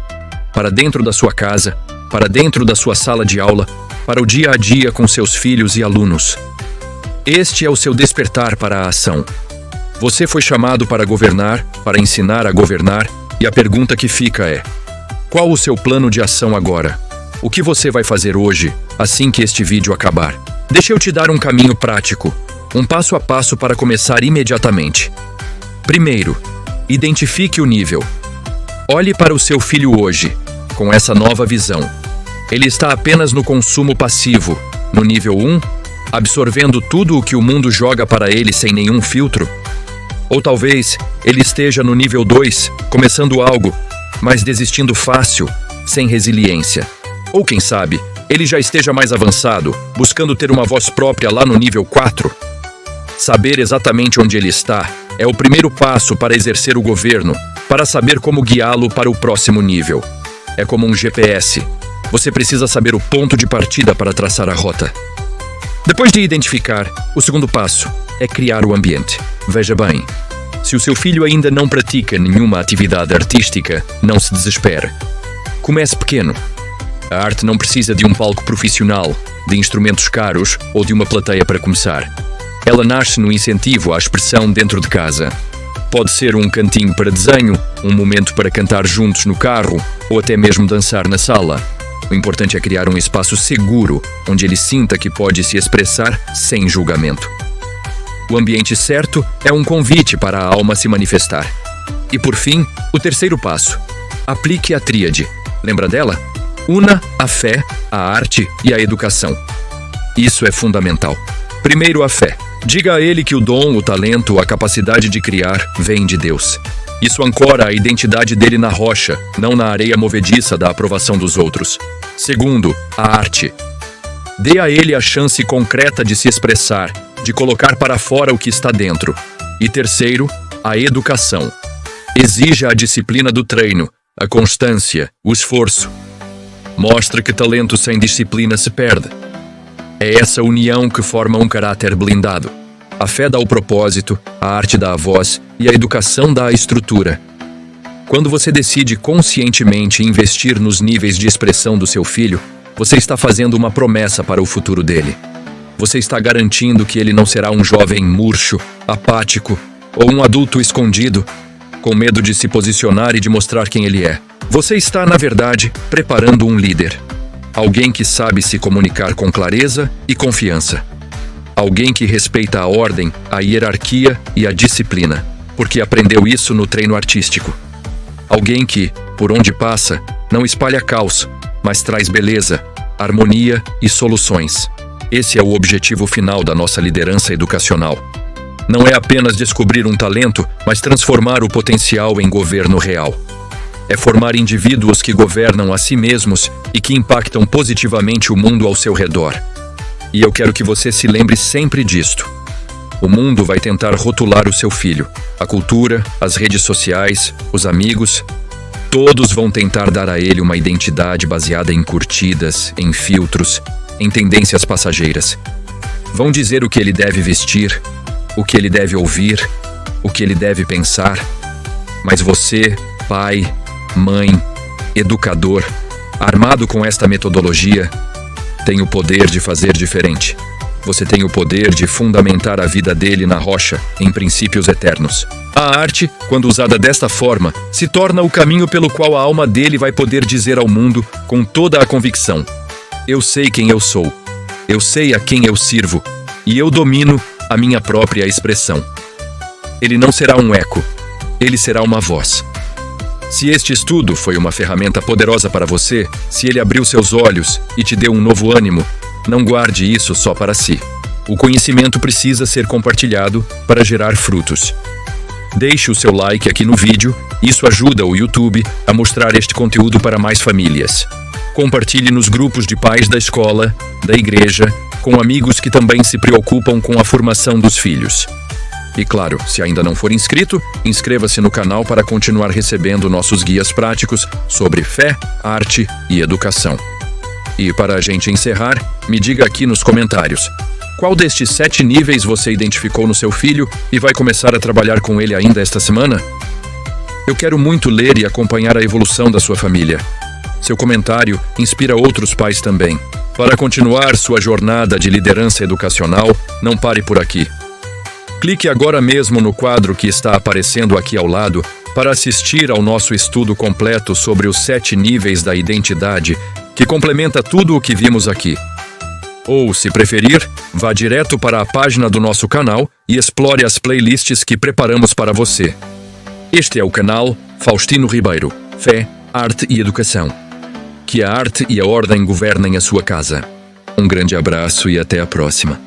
para dentro da sua casa, para dentro da sua sala de aula, para o dia a dia com seus filhos e alunos. Este é o seu despertar para a ação. Você foi chamado para governar, para ensinar a governar, e a pergunta que fica é: qual o seu plano de ação agora? O que você vai fazer hoje, assim que este vídeo acabar? Deixa eu te dar um caminho prático, um passo a passo para começar imediatamente. Primeiro, identifique o nível. Olhe para o seu filho hoje, com essa nova visão. Ele está apenas no consumo passivo, no nível 1, absorvendo tudo o que o mundo joga para ele sem nenhum filtro? Ou talvez ele esteja no nível 2, começando algo, mas desistindo fácil, sem resiliência. Ou quem sabe, ele já esteja mais avançado, buscando ter uma voz própria lá no nível 4. Saber exatamente onde ele está é o primeiro passo para exercer o governo, para saber como guiá-lo para o próximo nível. É como um GPS. Você precisa saber o ponto de partida para traçar a rota. Depois de identificar, o segundo passo é criar o ambiente. Veja bem, se o seu filho ainda não pratica nenhuma atividade artística, não se desespere. Comece pequeno. A arte não precisa de um palco profissional, de instrumentos caros ou de uma plateia para começar. Ela nasce no incentivo à expressão dentro de casa. Pode ser um cantinho para desenho, um momento para cantar juntos no carro ou até mesmo dançar na sala. O importante é criar um espaço seguro, onde ele sinta que pode se expressar sem julgamento. O ambiente certo é um convite para a alma se manifestar. E por fim, o terceiro passo. Aplique a tríade. Lembra dela? Una a fé, a arte e a educação. Isso é fundamental. Primeiro, a fé. Diga a ele que o dom, o talento, a capacidade de criar vem de Deus. Isso ancora a identidade dele na rocha, não na areia movediça da aprovação dos outros. Segundo, a arte. Dê a ele a chance concreta de se expressar, de colocar para fora o que está dentro. E terceiro, a educação. Exija a disciplina do treino, a constância, o esforço. Mostre que talento sem disciplina se perde. É essa união que forma um caráter blindado. A fé dá o propósito, a arte dá a voz e a educação dá a estrutura. Quando você decide conscientemente investir nos níveis de expressão do seu filho, você está fazendo uma promessa para o futuro dele. Você está garantindo que ele não será um jovem murcho, apático ou um adulto escondido, com medo de se posicionar e de mostrar quem ele é. Você está, na verdade, preparando um líder. Alguém que sabe se comunicar com clareza e confiança. Alguém que respeita a ordem, a hierarquia e a disciplina, porque aprendeu isso no treino artístico. Alguém que, por onde passa, não espalha caos, mas traz beleza, harmonia e soluções. Esse é o objetivo final da nossa liderança educacional. Não é apenas descobrir um talento, mas transformar o potencial em governo real. É formar indivíduos que governam a si mesmos e que impactam positivamente o mundo ao seu redor. E eu quero que você se lembre sempre disto. O mundo vai tentar rotular o seu filho. A cultura, as redes sociais, os amigos, todos vão tentar dar a ele uma identidade baseada em curtidas, em filtros, em tendências passageiras. Vão dizer o que ele deve vestir, o que ele deve ouvir, o que ele deve pensar. Mas você, pai, mãe, educador, armado com esta metodologia, tem o poder de fazer diferente. Você tem o poder de fundamentar a vida dele na rocha, em princípios eternos. A arte, quando usada desta forma, se torna o caminho pelo qual a alma dele vai poder dizer ao mundo, com toda a convicção: eu sei quem eu sou, eu sei a quem eu sirvo, e eu domino a minha própria expressão. Ele não será um eco, ele será uma voz. Se este estudo foi uma ferramenta poderosa para você, se ele abriu seus olhos e te deu um novo ânimo, não guarde isso só para si. O conhecimento precisa ser compartilhado para gerar frutos. Deixe o seu like aqui no vídeo, isso ajuda o YouTube a mostrar este conteúdo para mais famílias. Compartilhe nos grupos de pais da escola, da igreja, com amigos que também se preocupam com a formação dos filhos. E claro, se ainda não for inscrito, inscreva-se no canal para continuar recebendo nossos guias práticos sobre fé, arte e educação. E para a gente encerrar, me diga aqui nos comentários: qual destes 7 níveis você identificou no seu filho e vai começar a trabalhar com ele ainda esta semana? Eu quero muito ler e acompanhar a evolução da sua família. Seu comentário inspira outros pais também. Para continuar sua jornada de liderança educacional, não pare por aqui. Clique agora mesmo no quadro que está aparecendo aqui ao lado para assistir ao nosso estudo completo sobre os 7 níveis da identidade, que complementa tudo o que vimos aqui. Ou, se preferir, vá direto para a página do nosso canal e explore as playlists que preparamos para você. Este é o canal Faustino Ribeiro, Fé, Arte e Educação. Que a arte e a ordem governem a sua casa. Um grande abraço e até a próxima.